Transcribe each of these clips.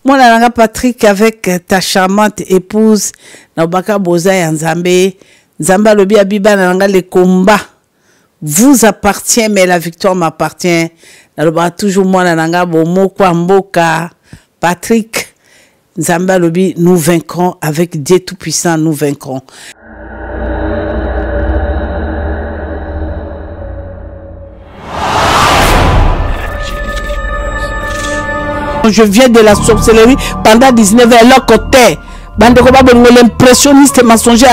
Mon alanga Patrick avec ta charmante épouse Naobaka Boza et Nzambe. Nzamba lobi abiba nalanga le combat vous appartient mais la victoire m'appartient. Nalobaka toujours moi nalanga bomo kwa mboka Patrick Nzamba lobi nous vaincrons avec Dieu tout-puissant nous vaincrons. Je viens de la sorcellerie pendant 19 ans, leur côté. Bande de l'impressionniste mensonger.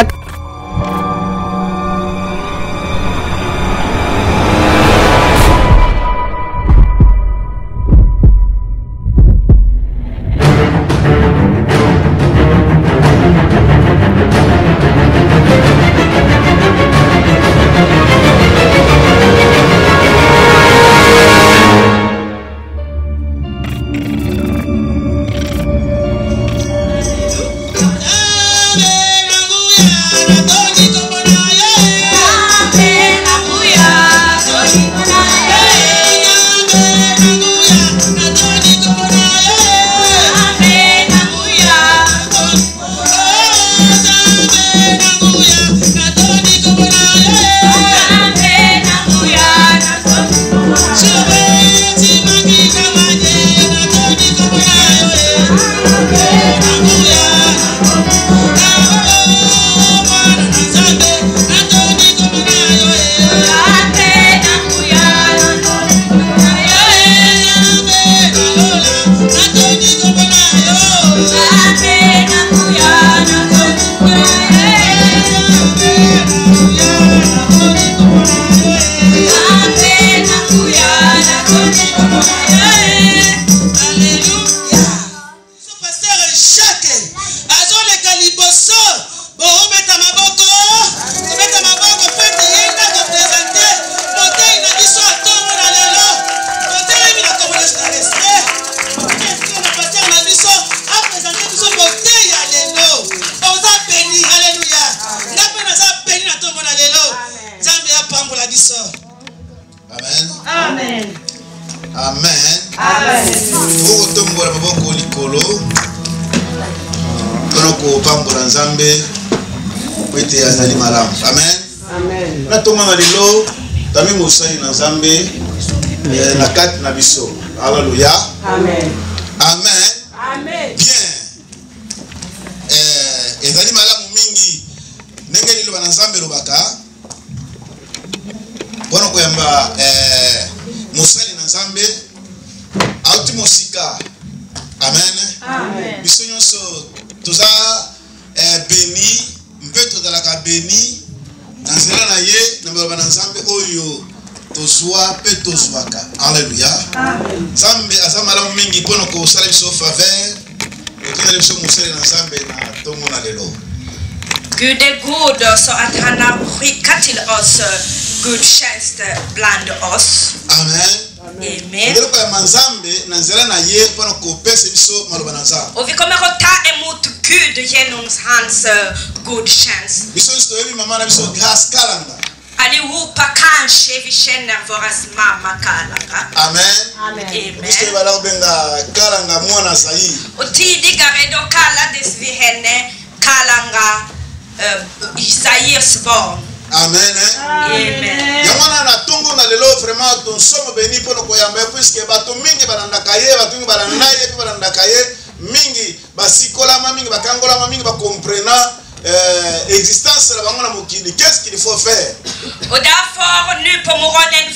Nzambe na kati na biso. Alléluia. Amen. Amen. Amen. Bien. Ezali malamu mingi ndenge lilo bana Nzambe lobaka. Bono koyamba musali na Nzambe auti mosika. Amen. Amen. Biso nyonso toza béni, mpeto dalaka béni na nzela na ye na bana Nzambe oyo Toswa petoswaka. Alléluia. Amen. Zambe azamala mingi pono ko sala biso faveur. Tuna biso musele na Zambe na tongo na lelo. Gud är god så att han har skickat till oss Gud tjänst bland oss. Amen. Amen. Ndelo kwa manzambe na nzela na ye pono ko pese biso maloba na za. Och vi kommer att ta emot Gud genom hans god tjänst. Biso sto yebi mama na biso grâce kalanga. Allihopa kanske vi känner våras mamma Kalanga. Amen. Amen. Biso bala benga kalanga mwana sahi. Och tidigare då kallades vi henne Kalanga Isaias barn. Amen. Amen. Yamana na tongo na lelo vraiment ton somo beni pono ko yamba puisque bato mingi bananda kaye bato mingi bananda ye bananda kaye mingi basikola mingi bakangola mingi ba comprendre existence la bango na mokili. Qu'est-ce qu'il faut faire? Och därför nu på morgonen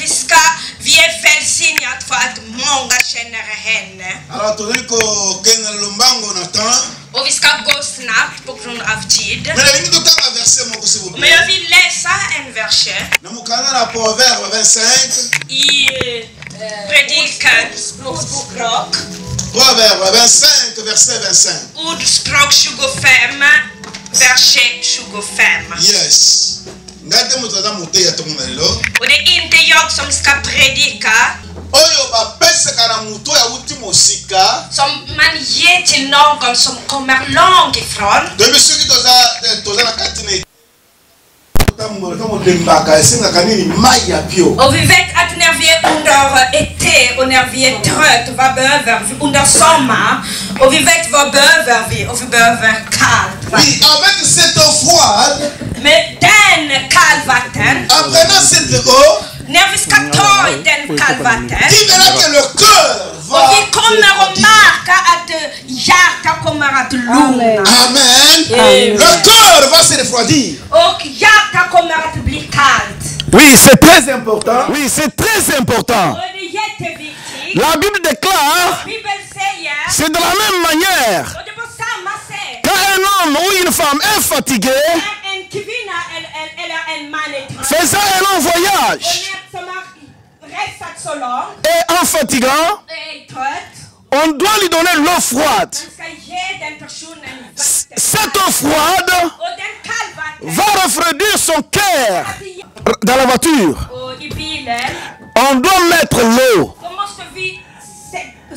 vi är välsignat för att många känner henne. Alors toliko kenga lombango na temps. Och vi ska gå snabbt på grund av tid. Men la ligne tanga verset moko s'il vous plaît. Men jag vill läsa en vers. Na mukana na Proverbe 25. I predikan Ordspråk. Proverbe 25 verset 25. Ordspråk 25 verset 25. Yes. Ngate mutaza muteya tongo lelo. Och det är inte jag som ska predika. Oyo ba pese kana muto ya uti mosika. Som man ger till någon som kommer långt ifrån. De bisuki toza na katine. Och vi vet att när vi är under été och när vi är trött, vad behöver vi under sommar? Och vi vet vad behöver vi? Och vi behöver kallt vatten. Oui, avec cette eau froide, Med den kallvatten, en prenant cette eau, när vi ska ta i den kallvatten, tu verras que le cœur och va. vi kommer att märka att hjärtat kommer att lugna. Amen. Amen. Le cœur va se refroidir. Och hjärtat kommer att bli kallt. Oui, c'est très important. Oui, c'est très important. Och det är jätteviktigt. La Bible déclare, Bibeln säger, c'est de la même manière, och det är på samma sätt. quand un homme ou une femme est fatigué, När en kvinna eller en man är trött, faisant un long och voyage när som har resat så långt, et en fatiguant, är trött, on doit lui donner l'eau froide. man ska ge den personen vatten. Cette eau froide Och den kallvatten, va refroidir son cœur dans la voiture. och i bilen, On doit mettre l'eau då måste vi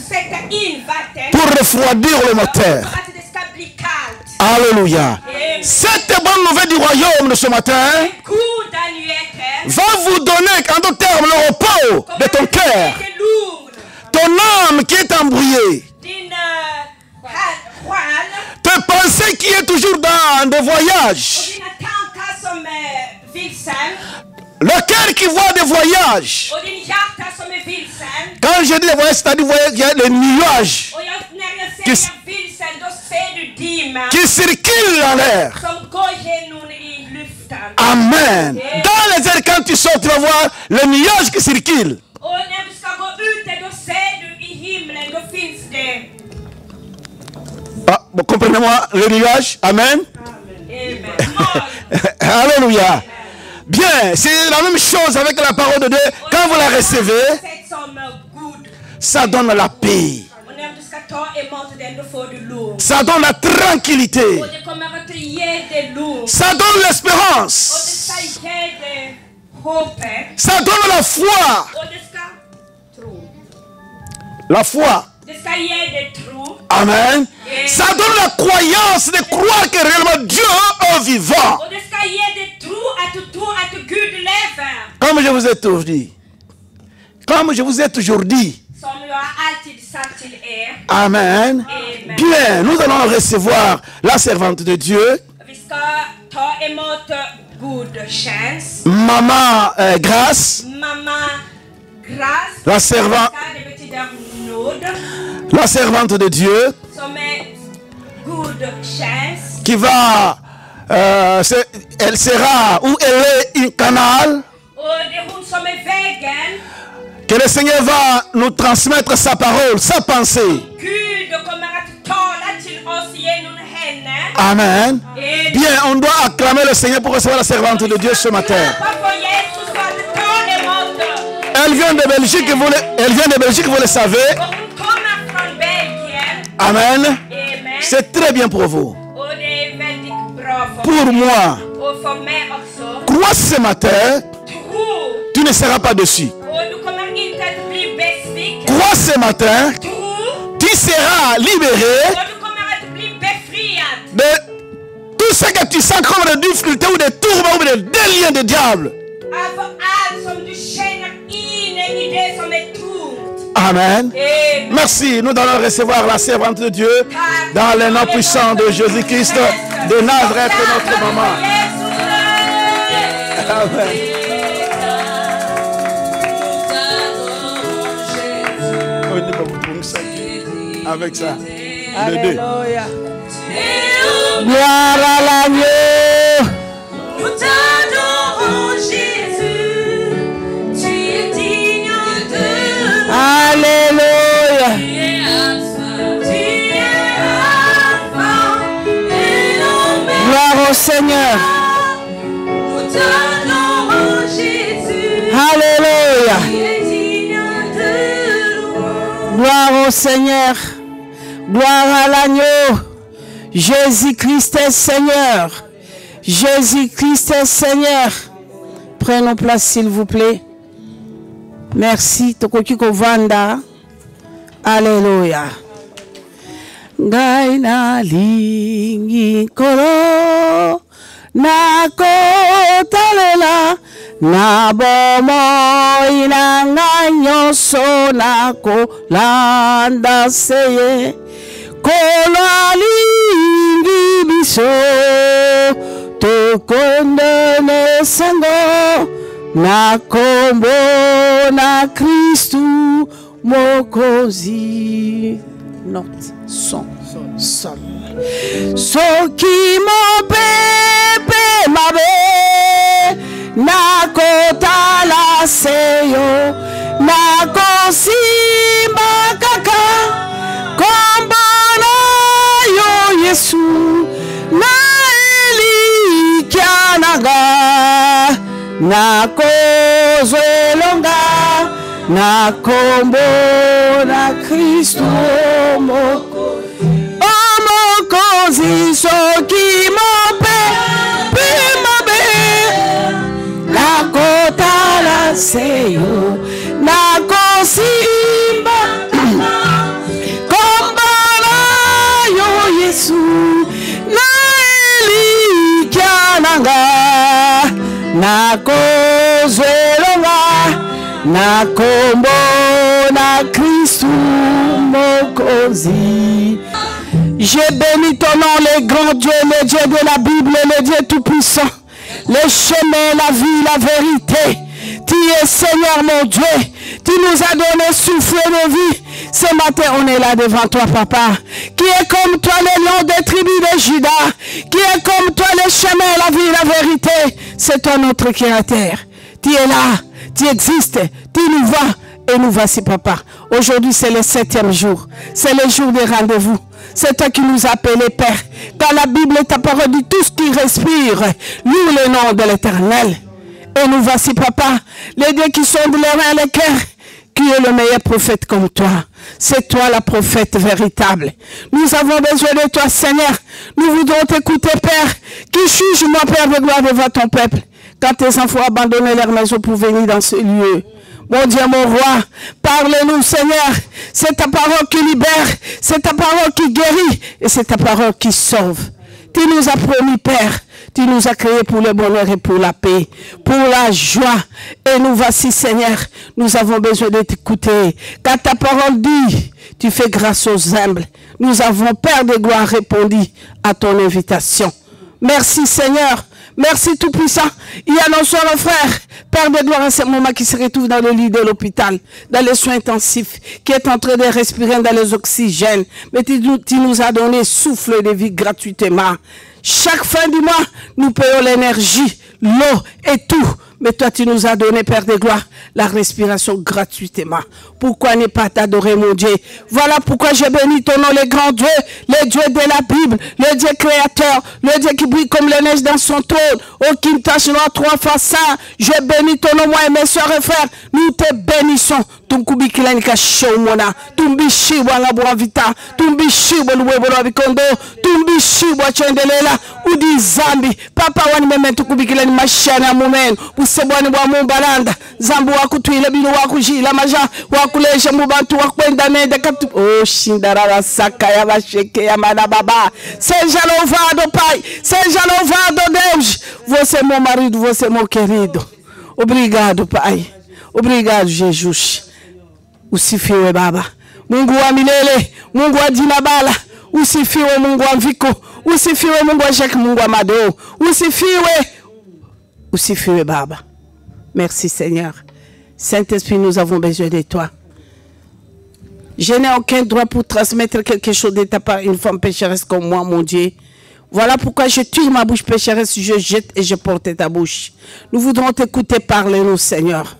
sätta in vatten pour refroidir le moteur. för att det ska bli kallt. Alléluia. Cette bonne nouvelle du royaume de ce matin Goda nyheter va vous donner, en d'autres termes, le repos de ton cœur. kommer att lugn. Ton âme qui est embrouillée. Din själ Tes pensées qui est toujours dans des och voyages. dina tankar som är vilsen Le cœur qui voit des voyages. och din hjärta som är vilsen. Quand je dis les voyages, c'est-à-dire il y a des nuages Och när jag säger vilsen, då ser du dimman qui circulent dans l'air. som går genom i luften. Amen. Dans les airs, quand tu sors, tu vas voir les nuages qui circulent. Och när du ska gå ute, då ser du i himlen, då finns det. Ah, bon, comprenez-moi, les nuages. Amen. Amen. Alléluia. Bien, c'est la même chose avec la parole de Dieu. Quand vous la recevez, Sätt som god. ça donne la paix. Och när du ska ta emot den, då får du lugn. Ça donne la tranquillité. Och det kommer att ge dig lugn. Ça donne Och det l'espérance. ska ge dig hoppet. Ça donne la foi. Och det ska tro. La foi. Det ska ge dig tro. Amen. Ça donne la croyance de croire que réellement Dieu est vivant. Och det ska ge dig tro att Gud lever. Comme je vous ai toujours dit. Comme je vous ai toujours dit. Som jag alltid sagt till er. Amen. Amen. Bien, nous allons recevoir la servante de Dieu. Vi ska ta emot god tjänst. Maman Grâce. Mamma Gras. La servante. Det betyder nåd. La servante de Dieu. Som är god tjänst. Qui va, elle sera où elle est un canal. Och det är hon som är vägen. Que le Seigneur va nous transmettre sa parole, sa pensée. Gud kommer att tala till oss genom henne. Amen. Bien, on doit acclamer le Seigneur pour recevoir la servante de Dieu ce matin. Elle vient de Belgique, vous le savez. Amen. C'est très bien pour vous. Pour moi, crois ce matin, tu ne seras pas déçu. Crois ce matin, tu seras libéré de tout ce que tu sens comme des difficultés ou des tourments ou des délires de diable. Amen. Merci. Nous allons recevoir la servante de Dieu dans le nom puissant de Jésus-Christ de Nazareth, notre maman. Amen. Avec ça. Alléluia. Gloire à l'agneau. Nous t'adorons Jésus, tu es digne de nous. Alléluia. Tu es Alpha et l'Oméga. Gloire au Seigneur. Nous t'adorons Jésus, Alléluia. tu es digne de nous. Gloire au Seigneur. Gloire à l'agneau. Jésus-Christ est Seigneur. Jésus-Christ est Seigneur. Prenons place s'il vous plaît. Merci. Tokoki kovanda. Alléluia. Ngai na lingi kolo nakotalela na bomoi nanga nyonso nakolanda seye kolo alingi biso tokondene sango na kombo na Kristu mokozi. Note, son, sol. Soki mo pepe mabe nakotala seyo nakosimba kaka kombo na yo Yesu na elikianaga nakozwelonga na kombo na Kristu mokozi soki mopepe mabe nakotala seyo nakosimba kombo na yo Yesu na elikiananga nakozwelonga na kombo na Kristu mokozi. Je bénis ton nom, le grand Dieu, le Dieu de la Bible, le Dieu tout-puissant, le chemin, la vie, la vérité. Tu es Seigneur mon Dieu, tu nous as donné souffle de vie. Ce matin, on est là devant toi, Papa, qui est comme toi, le lion des tribus de Juda, qui est comme toi, le chemin, la vie, la vérité. C'est toi notre Créateur. Tu es là, tu existes, tu nous vois et nous voici, Papa. Aujourd'hui, c'est le 7e jour, c'est le jour des rendez-vous. C'est toi qui nous as appelés, Père. Quand la Bible est ta parole dit tout ce qui respire, loue le nom de l'Éternel. Et nous voici, Papa, les dieux qui sont de les reins et les cœurs, qui est le meilleur prophète comme toi. C'est toi la prophète véritable. Nous avons besoin de toi, Seigneur. Nous voudrons t'écouter, Père, qui juge-moi, Père de gloire, devant ton peuple. Quand tes enfants abandonnaient leur maison pour venir dans ce lieu. Mon Dieu, mon roi, parle-nous, Seigneur. C'est ta parole qui libère, c'est ta parole qui guérit et c'est ta parole qui sauve. Tu nous as promis, Père, tu nous as créés pour le bonheur et pour la paix, pour la joie. Et nous voici, Seigneur, nous avons besoin de t'écouter. Car ta parole dit, tu fais grâce aux humbles. Nous avons, Père de gloire, répondu à ton invitation. Merci, Seigneur. Merci Tout-Puissant. Il y a nos soeurs frères, Père de gloire, à ce moment qui se retrouve dans le lit de l'hôpital, dans les soins intensifs, qui est en train de respirer dans les oxygènes. Mais tu nous as donné souffle de vie gratuitement. Chaque fin du mois, nous payons l'énergie, l'eau et tout. Mais toi, tu nous as donné, Père de gloire, la respiration gratuitement. Pourquoi ne pas t'adorer, mon Dieu? Voilà pourquoi je bénis ton nom, le grand Dieu, le Dieu de la Bible, le Dieu créateur, le Dieu qui brille comme la neige dans son trône, aucune tache noire, 3 fois saint. Je bénis ton nom, moi et mes soeurs et frères. Nous te bénissons. Tumbi kilanika shomona, tumbi shibwa ngabwa vita, tumbi shibwa luwebolo bikondo, tumbi shibwa chendelela, udi zambi, papa wani memento kubikilani mashana mumen, usebwani bwa mumbalanda, zambu wakutwile bino wakujila maja, wakuleja mubantu wakwenda nende katu, oh shindarara saka ya basheke ya manababa, seja louvado pai, seja louvado Deus, você é meu marido, você é meu querido, obrigado pai, obrigado Jesus. Usifiwe Baba, Mungu wa milele, Mungu wa jina bala, usifiwe Mungu wa mviko, usifiwe Mungu wa shek, Mungu wa madeo, usifiwe Baba. Merci Seigneur. Saint-Esprit, nous avons besoin de toi. Je n'ai aucun droit pour transmettre quelque chose de ta part à une femme pécheresse comme moi, mon Dieu. Voilà pourquoi je tire ma bouche pécheresse, je jette et je porte ta bouche. Nous voudrons t'écouter, parle-nous Seigneur.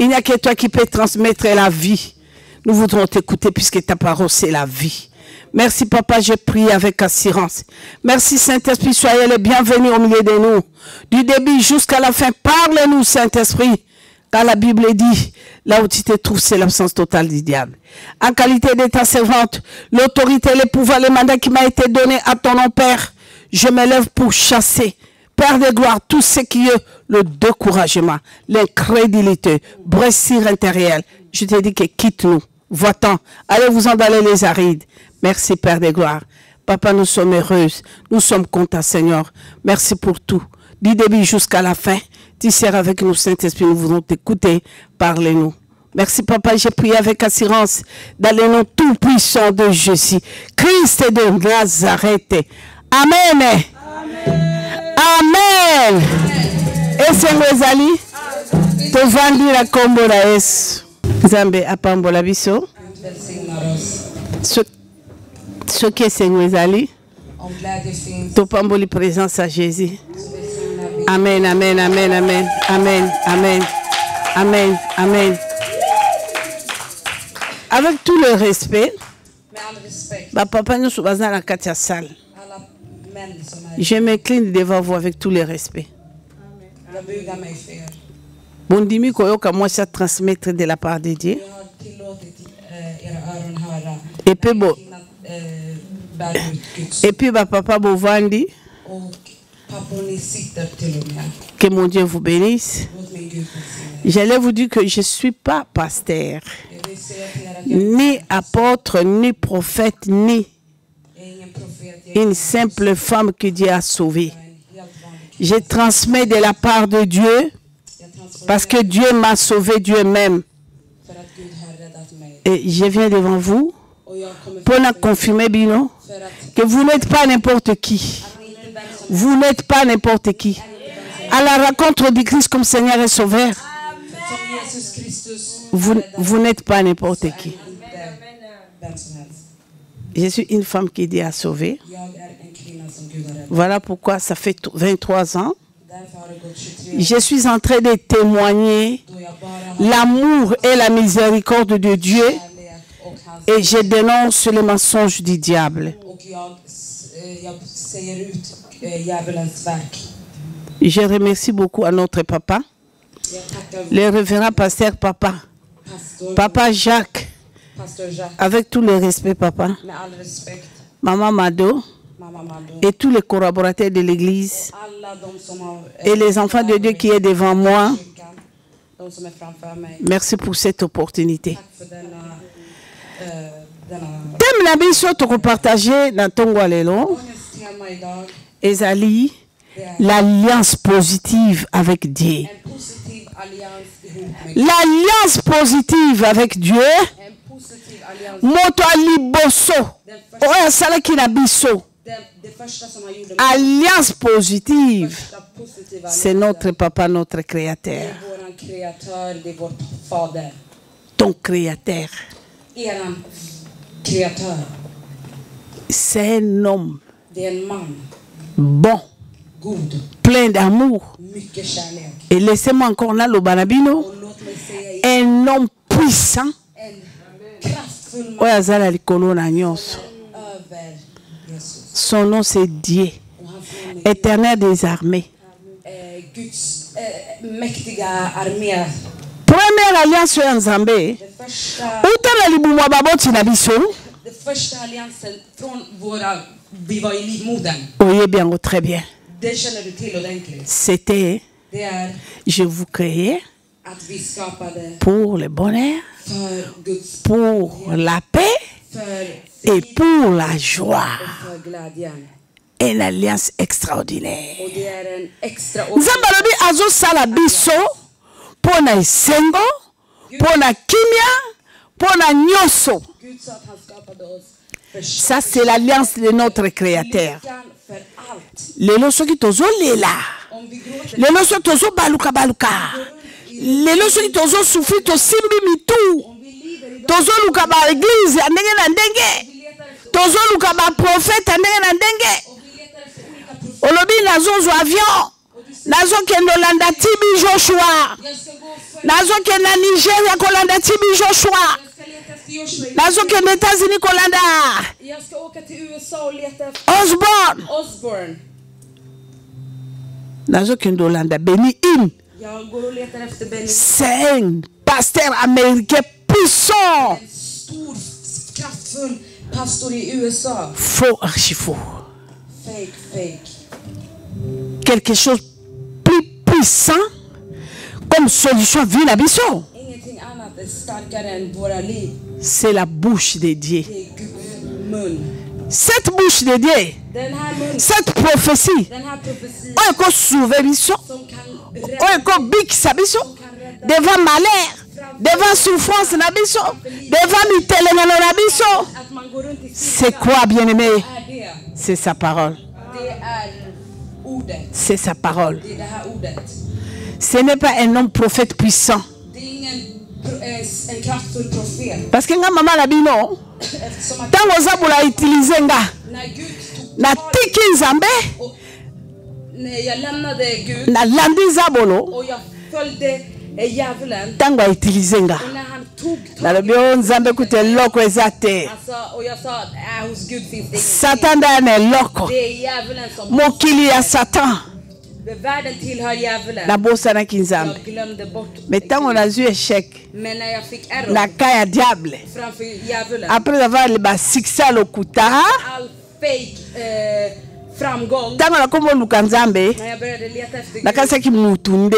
Il n'y a que toi qui peux transmettre la vie. Nous voudrons t'écouter puisque ta parole, c'est la vie. Merci, Papa, je prie avec assurance. Merci, Saint-Esprit, soyez le bienvenu au milieu de nous. Du début jusqu'à la fin, parle-nous, Saint-Esprit. Car la Bible dit, là où tu te trouves, c'est l'absence totale du diable. En qualité de ta servante, l'autorité, le pouvoir, le mandat qui m'a été donné à ton nom, Père, je me lève pour chasser. Père de gloire, tout ce qui est le découragement, l'incrédulité, blessure intérieure, je te dis que quitte-nous, va-t'en, allez-vous-en dans les arides. Merci Père de gloire. Papa, nous sommes heureuses. Nous sommes contents, Seigneur. Merci pour tout. Du début jusqu'à la fin, tu seras avec nous, Saint-Esprit. Nous voulons t'écouter. Parlez-nous. Merci, Papa. J'ai prié avec assurance dans le nom tout-puissant de Jésus. Christ de Nazareth. Amen. Amen. Et c'est Mwezali. To vandi la kombo la Yesu. Zambe apambola biso. Ce qui est Mwezali. To pamboli présence à Jésus. Amen, amen, amen, amen, amen, amen, amen, amen. Avec tout le respect, papa nous sommes dans la Katia salle. Je m'incline devant vous avec tout le respect. Bondimi koyoka moi ça transmettre de la part de Dieu. Et puis papa Bovandi. Que mon Dieu vous bénisse. J'allais vous dire que je ne suis pas pasteur, ni apôtre, ni prophète, ni une simple femme que Dieu a sauvée. Je transmets de la part de Dieu parce que Dieu m'a sauvé, Dieu même. Et je viens devant vous pour confirmer, Bino, que vous n'êtes pas n'importe qui. Vous n'êtes pas n'importe qui. À la rencontre du Christ comme Seigneur et Sauveur, vous n'êtes pas n'importe qui. Je suis une femme qui Dieu a sauvé. Voilà pourquoi ça fait 23 ans. Je suis en train de témoigner l'amour et la miséricorde de Dieu et je dénonce les mensonges du diable. Je remercie beaucoup à notre papa, le révérend pasteur papa, papa Jacques, avec tout le respect papa, maman Mado et tous les collaborateurs de l'église et les enfants de Dieu qui est devant moi. Merci pour cette opportunité. Thème la biso to partager dans ton walelo. Ezali, l'alliance positive avec Dieu. L'alliance positive avec Dieu. Moto aliboso. Oya sala ki na biso. Alliance positive. C'est notre papa, notre créateur. Ton créateur. C'est un homme bon, plein d'amour. Et laissez-moi encore là le banabino. Un homme puissant. Son nom c'est Dieu, éternel des armées. Première alliance en Zambé. Oui, bien, très bien. C'était, je vous créais pour le bonheur, pour la paix et pour la joie. Une alliance extraordinaire. Zambalobi azo sala biso pour na isengo, pour na kimia, pour na nyoso. Ça c'est l'alliance de notre créateur. Les loso qui tozo lela. Les loso tozo baluka baluka. Les loso qui tozo souffri to simbi mitu. Tozo luka ba église ndenge na ndenge. Tozo luka ba prophète ndenge na ndenge. Olobi nazo avion. Nazo kendo landa Tibi Joshua. Nazo kenda Nigeria kolanda Tibi Joshua. Nazo kenda États-Unis kolanda Osborne. Nazo kendo landa Benny Hinn. C'est un pasteur américain puissant. Faux, archi faux. Quelque chose plus puissant comme solution vie la biso. C'est la bouche de Dieu. Cette bouche de Dieu, cette prophétie, on peut sauver biso, on peut bikisa biso, devant malheur, devant souffrance na biso, devant mitelena na biso. C'est quoi, bien-aimé? C'est sa parole. C'est sa parole. Ce n'est pas un homme prophète puissant. Parce que nga maman la bino, tango zabula utiliser nga na tiki nzambe na landi zabolo tango utiliser nga na le bio nzambe kute loko ezate Satan da ne loko mokili ya Satan na bosa na kinzambe. Mais tant on a eu échec na kaya diable après avoir le succès au kuta tango na kombo lukanzambe na kasa ki mutunde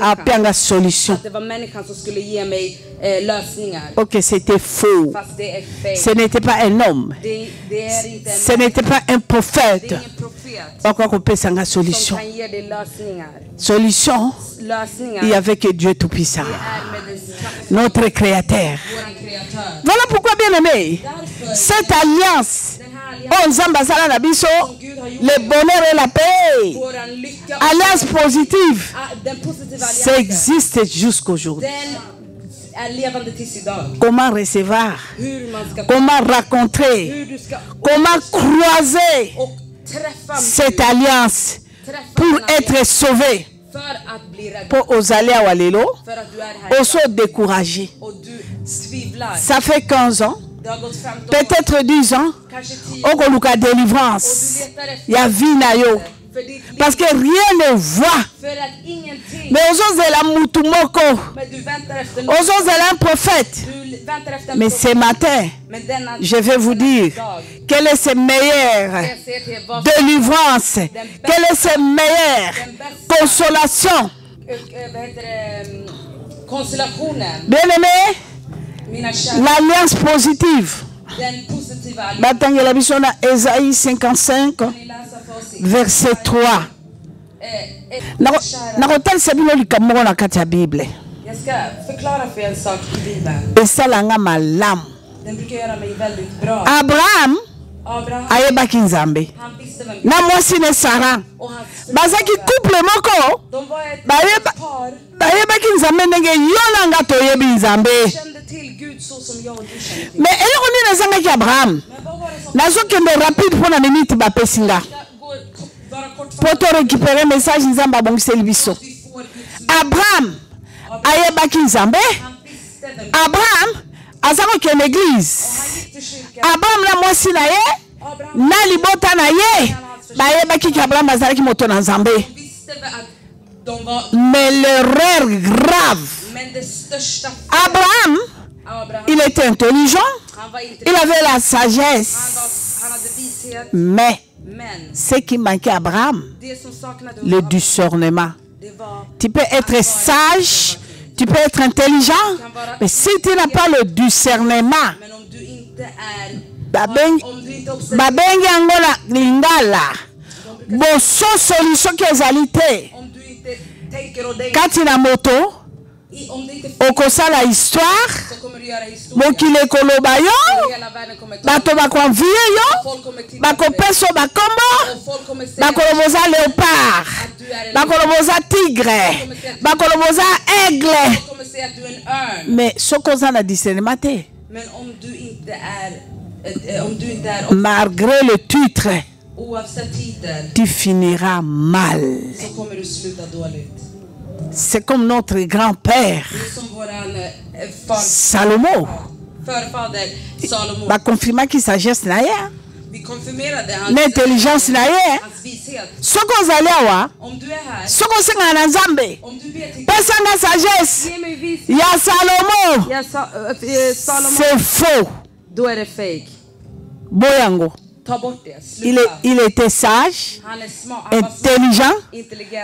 apianga solution. Ok, c'était faux. Ce n'était pas un homme, ce n'était pas un prophète. Pourquoi qu'on peut s'en solution? Solution, il y avait que Dieu Tout-Puissant, notre Créateur. Voilà pourquoi, bien aimé, cette alliance, le bonheur et la paix, alliance positive, ça existe jusqu'aujourd'hui. Comment recevoir, comment rencontrer, comment croiser cette alliance pour être sauvé, pour aux aller à Walelo, aussi découragé. Ça fait 15 ans, peut-être 10 ans, on a une délivrance. Il y a Vinayo. Parce que rien ne voit. Mais aux la Moutumoko, aux un prophète. Mais ce matin, je vais vous dire quelle est sa meilleure délivrance, quelle est sa meilleure consolation. Bien aimé, l'alliance positive. Batangela bisona Esaïe 55 verset 3. Nakotal sabino likamoko na kati ya Bible. Esalanga malamu. Abraham ayebaki Nzambe. Na mwasi ne Sara. Bazaki couple moko. Bayebaki Nzambe ndenge yona nga toyebi Nzambe. Mais elle on est dans un Abraham. Nazo kende rapide pour la minute ba pesinga. Pour te récupérer message Nzamba bongise libiso. Abraham ayebaki Nzambe. Abraham azako ke l'église. Abraham la mwasi na ye na libota na ye bayebaki ki Abraham azalaki moto na Nzambe. Mais l'erreur grave. Abraham, il était intelligent, il avait la sagesse, mais ce qui manquait à Abraham, le discernement. Tu peux être sage, tu peux être intelligent, mais si tu n'as pas le discernement, babengi angola lingala, boso solution kezalité. Kati na moto, okosala histoire, mokile koloba yo, bato bakonvie yo, bakopeso bakombo, bakoloboza léopard, bakoloboza tigre, bakoloboza aigle. Mais sokoza na discernement te. Malgré le titre, tu finiras mal. C'est comme notre grand-père Salomon. Va confirmer qu'il sagesse na ya, l'intelligence na ya. Soko zalewa, soko senga na Nzambe. Pesanga sagesse ya Salomon. C'est faux. Boyango. Il était sage, intelligent,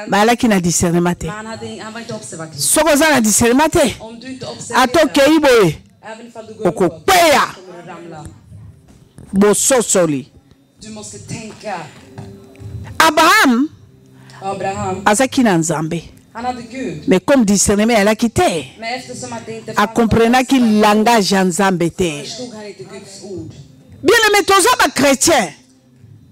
mais il a discernement. Ce qu'on a discernement, à toi qui est oko peya. bososoli. Du måste tänka. Abraham Abraham, azaki na nzambe. han hade Gud. Mais comme discernement elle a quitté. Men eftersom att det inte A fanns comprenait qu'il langage en nzambe te. förstod han inte Guds ord. Bien aimé toza ba chrétien.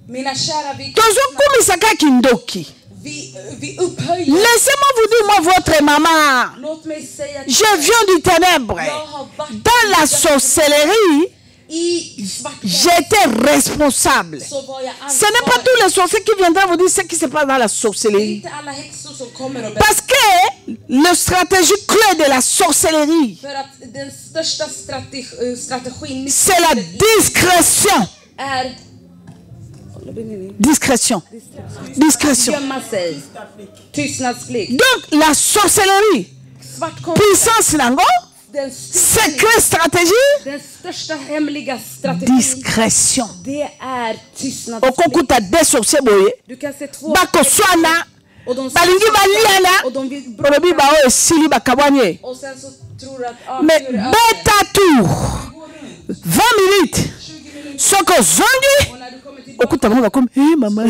Mina kära, Tozo kumisaka kindoki. vi upphöjer. Laissez-moi vous dire, moi, votre maman, Låt mig säga je viens du ténèbre. Dans la sorcellerie, j'étais responsable. Ce n'est pas tous les sorciers qui viendront vous dire ce qui se passe dans la sorcellerie. Parce que la stratégie clé de la sorcellerie, c'est la discrétion. Discrétion. Discrétion. Donc la sorcellerie, puissance lango, secret stratégie, discrétion. Okokuta des sorciers boye, bako swana, balingi baliana, olobi bao esili bakabanye. Mais beta tour, 20 minutes, soko zongi. Okuta mama comme hey maman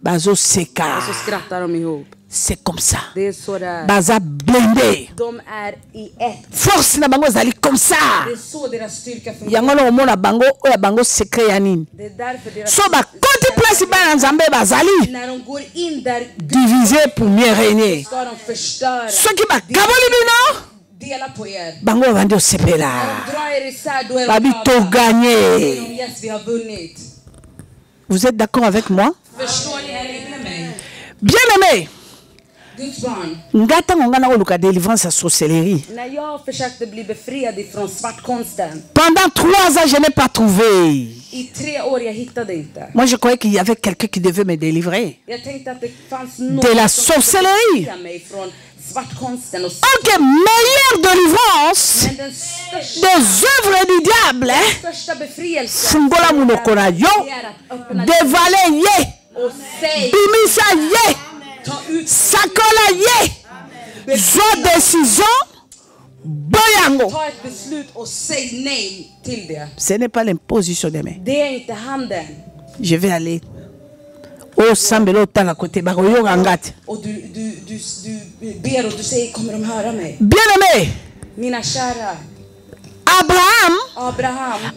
bazo seka, så skrattar de ihop. c'est comme ça. Det är så där. Baza blindé. De är i ett. Force na bango zali comme ça. Det är så deras styrka fungerar. Yango na omona bango oya bango secret ya nini. Det är därför deras So ba koti place ba nzambe bazali. när de går in där Diviser pour mieux régner. ska de förstöra. Ce qui ba kaboli bino. Dela på er. Bango bandi osepela. Dra er isär, då är Babi to gagner. Yes, vi har vunnit. Vous êtes d'accord avec moi? Förstår ni, är ni med mig? Bien aimé. Guds barn. Ngata ngana oluka délivrance à sorcellerie. När jag försökte bli befriad ifrån svartkonsten, Pendant 3 ans, je n'ai pas trouvé. i 3 år jag hittade inte. Moi, je croyais qu'il y avait quelqu'un qui devait me délivrer Jag tänkte att det fanns de la någon som sorcellerie. befria mig från svartkonsten och Ok, meilleure délivrance men den största, des œuvres du diable. största befrielsen Fungola munokona yo, är att öppna dévaler ye, och säg, bimisa ye, ta ut, sakola ye, zo décision, boyango. ta ett beslut och säg nej till det. Ce n'est pas l'imposition de main. Det är inte handen. Je vais aller au sambelo tala côté baroyo ngati. Och du ber och du säger, kommer de höra mig? Bien aimé, Mina kära, Abraham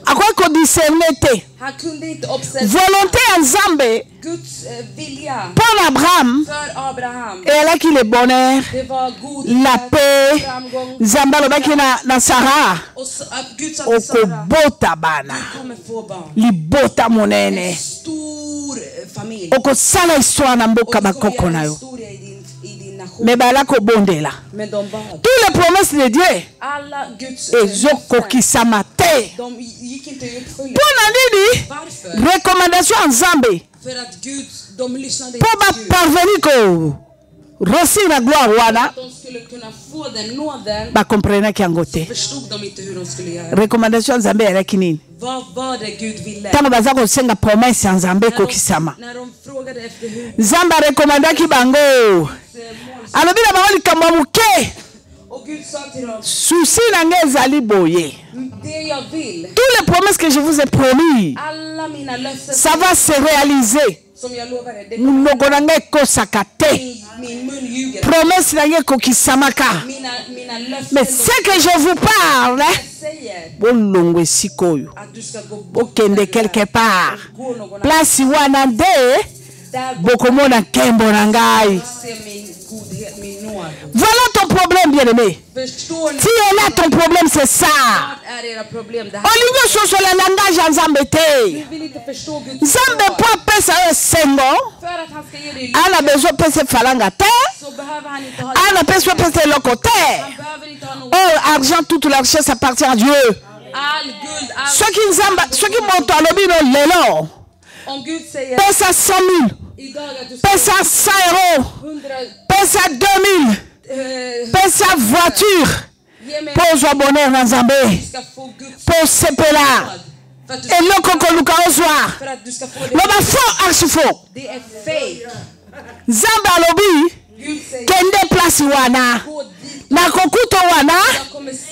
akwai ko discerner te. han kunde inte observera Volonté en Zambé Guds vilja pour Abraham. för Abraham. Et là qui le bonheur, Det var god la paix, framgång. Zamba lobaki na Sarah. Och Gud sa till Sara, Okobota bana, du kommer få barn. libota monene. En stor familj. Okosala histoire na Och mboka du ska bakoko göra na en yo. historia i din nation. Mais bala ko bondela. Men de bad. Tous les promesses de Dieu, Alla Guds ezokokisama te. de gick inte i uppfyllelse. Pona nini? Varför? Recommandation en Zambé. För att Gud, de lyssnade Pour inte ba till Gud. parvenir ko rosi na gloire wana, Att de skulle kunna få den nåden, ba comprendre ki angote. förstod de inte hur de skulle göra. Recommandation en Zambé elaki nini? Vad var det Gud ville? Tango baza kosenga promesse en Zambé kokisama. När de frågade efter hur Nzambe arekomandaki bango. Alobi na bango likambo ya moke. och Gud sa till dem, Souci na ngai ezali boye. det jag vill, Tous les promesses que je vous ai promis, alla mina löften ça va se réaliser. som jag lovade, det Munoko na ngai ekosaka te. min mun ljuger. Promesse na ngai ekokisamaka. Mina löften, Mais ce que je vous parle, säger bolongo esika oyo. att du ska gå bort Okende quelque part. gå någon Place wana nde där bokomona nkembo na ngai. se min godhet, min nåd. Voilà ton problème, bien-aimé. Förstår ni? Si est là ton problème, c'est ça. Vad är era problem? Det här, Olingo soso la langage en Nzambe te. du vill inte förstå Guds Nzambe ord. po apesa yo esengo. För att han ska ge dig Ana besoin pesa falanga te. så behöver han inte ha Ana besoin pesa eloko te. han behöver inte ha något. Oh, argent, toute la richesse appartient à Dieu. All guld, all Soki Nzamba, soki moto alobi no lelo. om Gud säger Pesa 100 000. idag att du ska Pesa 100 euros. 100 Pesa 2000. Pesa voiture. ge mig Po zwa bonheur na Nzambe. du ska få Guds Po sepela. nåd. För att du ska, Eloko koluka ozwa. för att du ska få det. Loba faux, archi faux. Det är fake. Nzambe alobi Gud säger kende place wana. gå dit na kokuto wana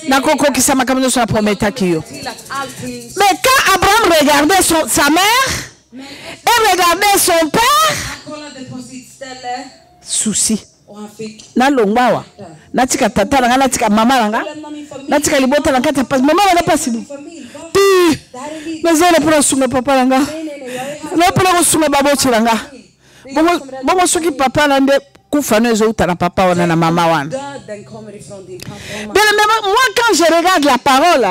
na koko ki sama kamino so prometa kiyo. Mais quand Abraham regardait sa mère et regardait son père, souci. Na longbawa na tika tata nga na tika mama nga na tika libota na kata pas mama na pas sibu ti nazele pour sunga papa nga na pour sunga babo chiranga bomo soki papa na nde kufano ezo utana papa wana na mama wana. Bien mais moi quand je regarde la parole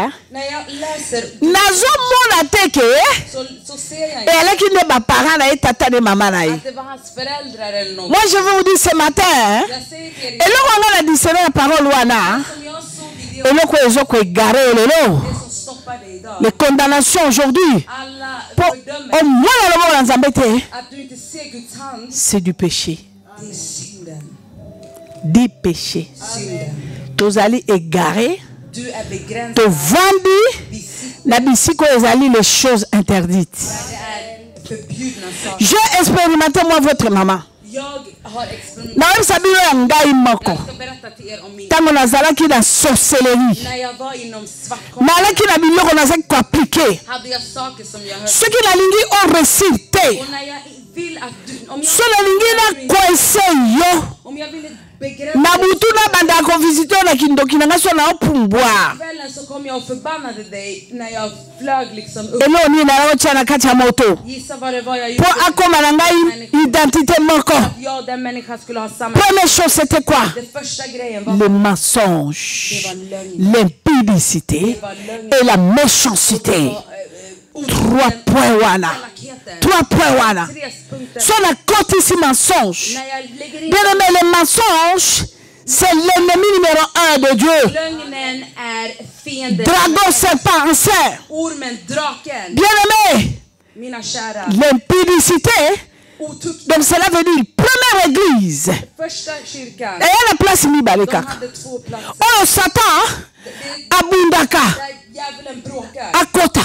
nazo mona teke et elle qui ne ba parent na tata de maman na. Moi je veux vous dire ce matin et là on a discerné la parole wana et là quoi ezo ko garé lelo les condamnations aujourd'hui pour au moins la mort c'est du péché. Des péchés. Tous allés égarés. Te vendu. La bisiko ezali les choses interdites. J'ai expérimenté moi votre maman. Na wem sabilo ya ngai moko. Tango nazalaki na sorcellerie. Nalaki na biloko nazaki ko appliquer. Ce qui na lingi on récité. Sola lingina kwese yo. Na butu na banda ko visiter na kindoki na so na opumbwa. Elo ni na rocha na kati ya moto. Po akoma na ngai identité moko. Première chose c'était quoi? Le mensonge, l'impudicité et la méchanceté. 3 points wana. 3 points wana. Sur la côte ici mensonge. Bien aimé, le mensonge, c'est l'ennemi numéro 1 de Dieu. Dragon, serpent, enfer. Bien aimé, l'impudicité. Donc cela veut dire première église. Et elle a place Mibaleka. Oh Satan, Abundaka, Akota.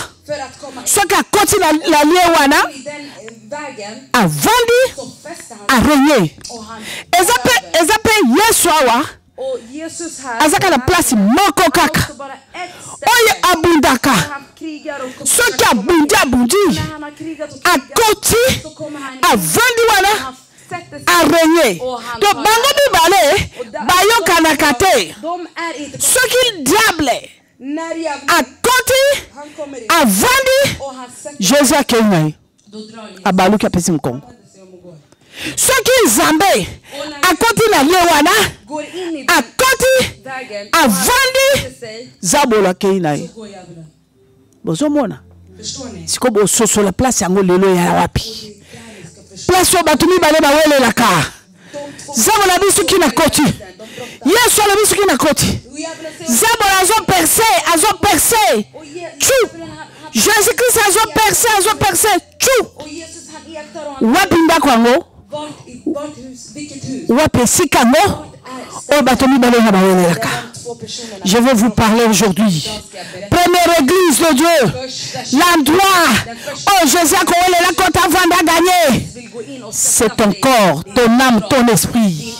Ce qui a continué la liewana a vendu, a régné. Ils appellent Yeswawa. Azaka la place Moko Kaka. Oye Abundaka. Ce qui a bundi, a continué, a vendu wana, a régné. Donc Bango Bibale, Bayo Kanakate. Ce qui diable a continué, a vendu, Jésus a créé. A Balou qui a payé mon ce qui Zambé a continué la Yewana, a continué, a vendu, Zabola Keinaï. Bozomona. Si comme au sur la place yango lelo ya wapi. Place au batumi bale ba wele la ka. Zabola bisu ki na koti. Yesu la bisu ki na koti. Zabola azo percé. Chou. Jésus-Christ azo percé. Chou. Wapinda kwango. Wapesikamo. O batumi bale na ba wele la ka. Je vais vous parler aujourd'hui. Première église de Dieu. L'endroit où Jésus a collé la côte avant de gagner. C'est ton corps, ton âme, ton esprit.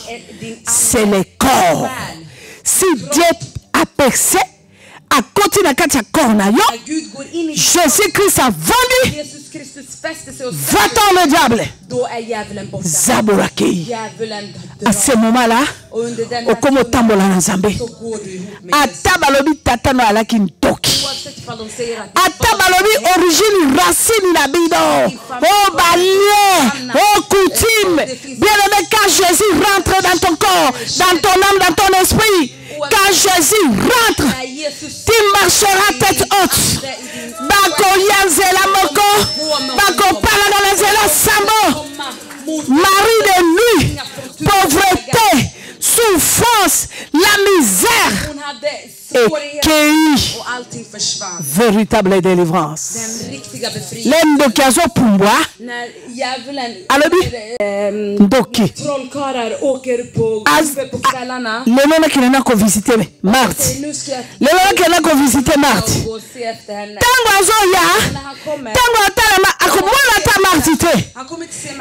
C'est le corps. Si Dieu a percé, à côté de la corps, Jésus-Christ a vendu. Va-t'en le diable. Zaboraki. À ce moment-là, au comme tambola na Zambé. Atabalobi tatano ala kintoki. Atabalobi origine racine la bido. Oh balien, oh coutume. Bien aimé, quand Jésus rentre dans ton corps, dans ton âme, dans ton esprit, quand Jésus rentre, tu marcheras tête haute. Bako yanzela moko, bako palanazela sambo. Mari de nuit, pauvreté, souffrance, la misère et cueilli Véritable délivrance. L'endokiazo pumbwa. Alobi. Ndoki. Lelona kinena ko visiter mardi. Lelona kinena ko visiter mardi. Tango azoya. Tango atalama akomona ta mardi te.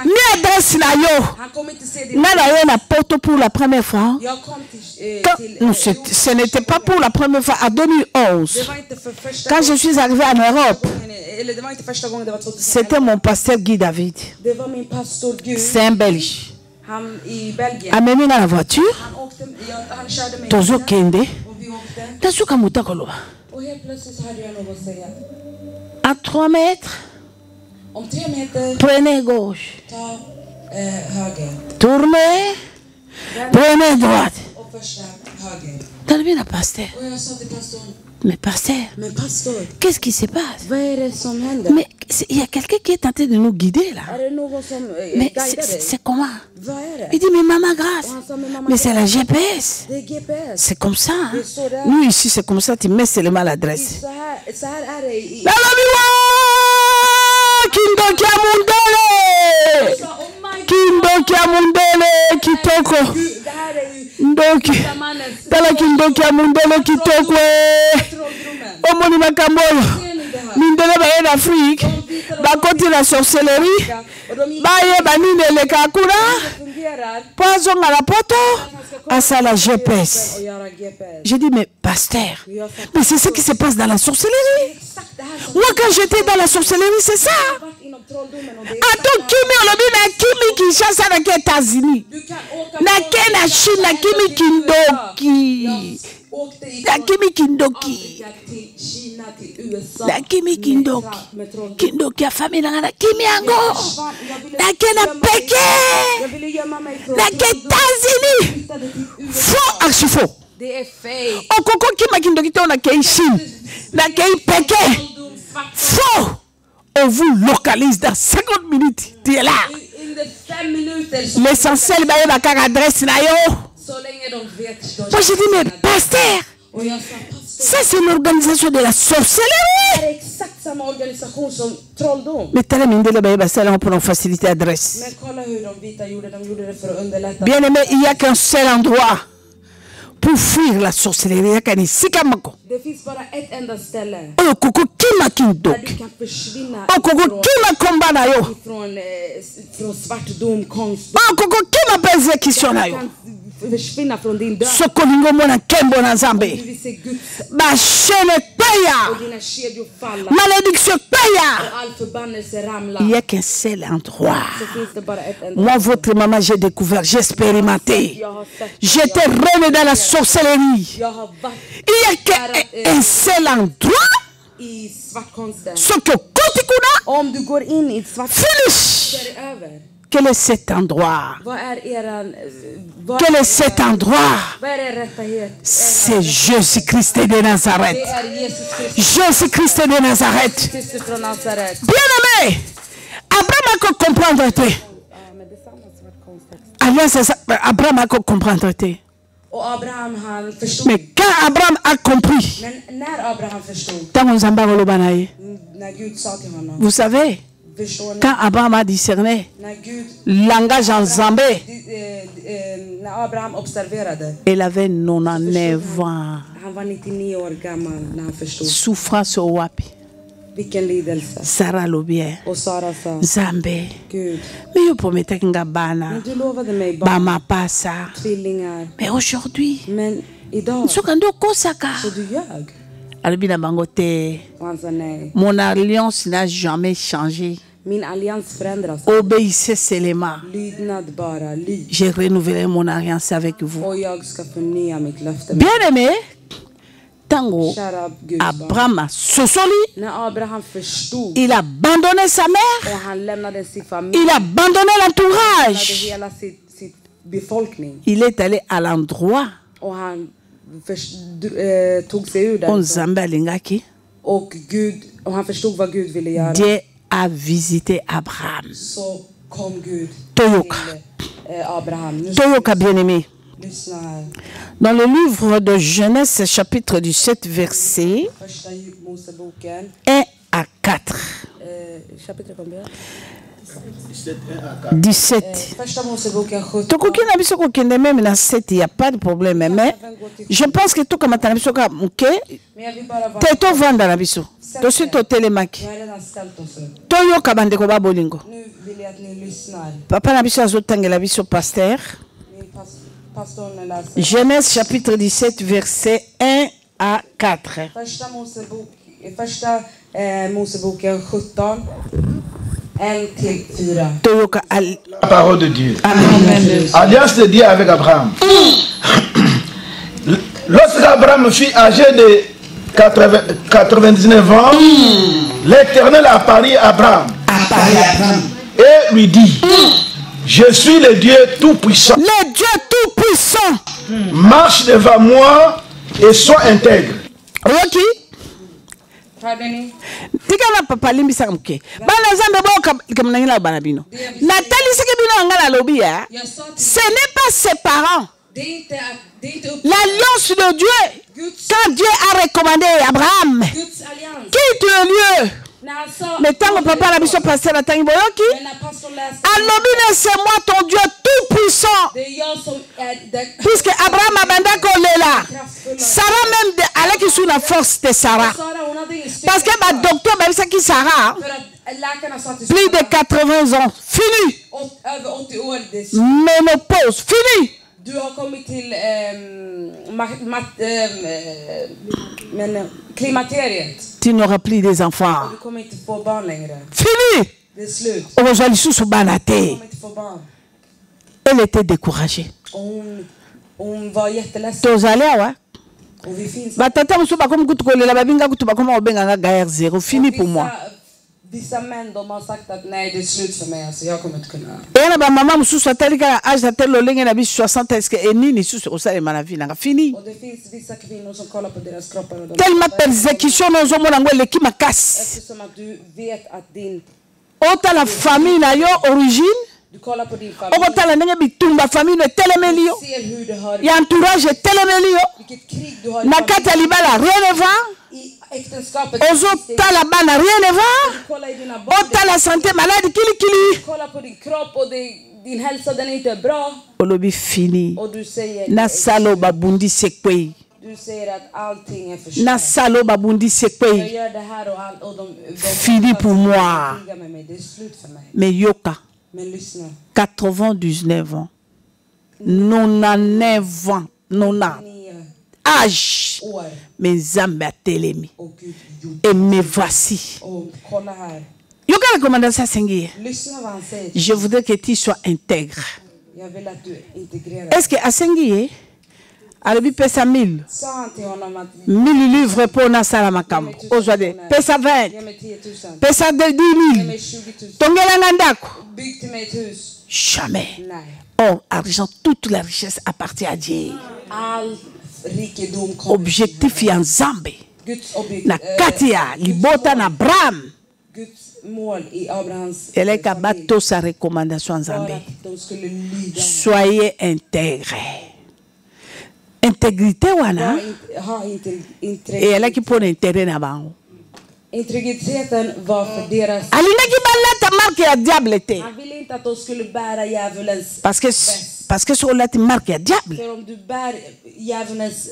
Ni adresse na yo. Nana yo na poto pour la première fois. Non, ce n'était pas pour la première fois. En 2011, quand je suis arrivé en Europe, c'était mon pasteur Guy David. C'est un Belge. Amené dans la voiture, Tozo Kende, Tasuka Mutakoloba. À 3 mètres, prenez gauche. Tournez, prenez droite. T'as vu la pasteur? Mais pasteur, qu'est-ce qui se passe? Mais il y a quelqu'un qui est tenté de nous guider là. Mais c'est comment? Il dit, mais maman grâce. Mais c'est la GPS. C'est comme ça. Hein? Nous ici, c'est comme ça, tu mets seulement l'adresse. Kindoki amundele kitoko. Ndoki. Tala kindoki amundele kitoko. Omoni makamboyo. Mindele ba en Afrique. Ba koti la sorcellerie. Ba ye banine le kakura. Poison à la poto. À ça la GPS. J'ai dit, mais pasteur, mais c'est ce qui se passe dans la sorcellerie. Moi, quand j'étais dans la sorcellerie, c'est ça. Attends, Kimi, on a vu la Kimi qui chasse avec les États-Unis. La Chine, la Kimi Kindoki. La Kimi Kindoki. La Kimi Kindoki. Kindoki a famille dans la Kimi Ango. La Kena Peke. La États-Unis. Faux, archi faux. Au Koko Kima Kindoki, on a Kei Chine. La Kei Peke. Faux. On vous localise dans 50 minutes. Tu es là. L'essentiel, c'est la carte adresse. Moi, j'ai dit, mais pasteur, ça, c'est une organisation de la sorcellerie. Mais t'as la pour nous faciliter l'adresse. Bien aimé, il n'y a qu'un seul endroit pour fuir la sorcellerie. Il finns bara ett enda ställe. Okoko kima kindok. Okoko kima komba na yo. Från svartdom, konst. Okoko kima persecution na yo. Försvinna från din död. Sokolingo mona kembo na Nzambe. Ba chaîne paya. Malédiction paya. All förbannelse ramla. Il y a qu'un seul endroit. Moi, votre maman, j'ai découvert, j'ai expérimenté. J'étais reine dans la sorcellerie. Il y a qu'un seul endroit. Ce que Kotikuna finish. Quel est cet endroit? Quel est cet endroit? C'est Jésus-Christ de Nazareth. Jésus-Christ de Nazareth. Bien aimé, Abraham a comprendre. Abraham a comprendre. Mais quand Abraham a compris, vous savez, quand Abraham a discerné langage en Zambé, il avait 99 ans. Souffrance au wapi. Sarah Lobien, Zambé. Mais je promettais que Ngabana, Bama Passa. Mais aujourd'hui, mon alliance n'a jamais changé. Obéissez seulement. J'ai renouvelé mon alliance avec vous. Bien aimé, Tango, Abraham a sosoli, il a abandonné sa mère, il a abandonné l'entourage. Il est allé à l'endroit où Dieu a visité Abraham. Toyoka. Toyoka bien aimé. Dans le livre de Genèse, chapitre 17, verset 1 à 4. Chapitre combien? 17. Même dans 7, il n'y a pas de problème. Mais je pense que tout comme tu as dit, tu es vendre dans la biso. Tu es au télémac. Tu es au kabandeko babolingo. Papa na biso azotanga la biso pasteur. Genèse chapitre 17, verset 1 à 4. La parole de Dieu. Amen. Alliance de Dieu avec Abraham. Lorsqu'Abraham fut âgé de 99 ans, l'Éternel apparut à Abraham et lui dit, je suis le Dieu Tout-Puissant. Le Dieu Tout-Puissant. Marche devant moi et sois intègre. Ok. Tika na papa limbisa mke bana zambe boka kamnangila bana bino natali sike bino ngala lobia ce n'est pas ses parents l'alliance de Dieu quand Dieu a recommandé Abraham quitte le lieu mais tant que papa la biso pasteur la tangi boyoki alobine c'est moi ton Dieu tout puissant puisque Abraham abanda kolela Sarah même allait qui sous la force de Sarah parce que ma docteur m'a dit qui Sarah plus de 80 ans fini ménopause fini. Du har kommit till klimakteriet. Tu n'auras plus des enfants. Du kommer inte få barn längre. Fini. Det är slut. Aujourd'hui sous banate. Du kommer inte få barn. Elle était découragée. Hon var jätteledsen. Tozalea wa. Och vi finns. Batata musuba comme kutukolela babinga kutuba comme obenga gaer zéro fini pour moi. Vissa män de har sagt att nej det är slut för mig alltså jag kommer inte kunna. Et la maman mususa telika âge à tel lolenge na bis 60 est-ce que enini susu osale manavi na fini. Och det finns vissa kvinnor som kollar på deras kroppar och de tellement persécution nos hommes ngo leki makas. Eftersom att du vet att din ota la famille na yo origine. Du kollar på din familj. Ota la ndenge bitumba famille telemelio. Ser hur du har. Ya entourage telemelio. Vilket krig du har. Nakata libala rien ne va. Ozo tala bana rien ne va. Ota la santé malade kili kili. Kolla på din kropp och din hälsa den är inte bra. Olobi fini. Och du säger na salo babundi sekwe. Du säger att allting är för na salo babundi sekwe. Jag gör det här och allt och de fini pour moi. Det är slut för mig. Mais yoka. Men lyssna. 99 ans. 99 ans. 90. Âge. Mes âmes à télémi. Et me voici. Yoka recommande ça Sengi. Je voudrais que tu sois intègre. Est-ce que à Sengi Arabi pesa 1000 livres pour na salamakam. Aujourd'hui pesa 20. Pesa 10 000. Tongela ngandako. Jamais. Oh, argent, toute la richesse appartient à Dieu. Objectif en Zambé. Na Katia, Libota, na Abraham. Elle est capable de sa recommandation en Zambé. Soyez intégrés. Intégrité, wana. Et elle est qui pose intérêt là-bas. Integriteten var för deras. Han ville inte att de skulle bära djävulens. Parce que sur la marque ya diable. För om du bär djävulens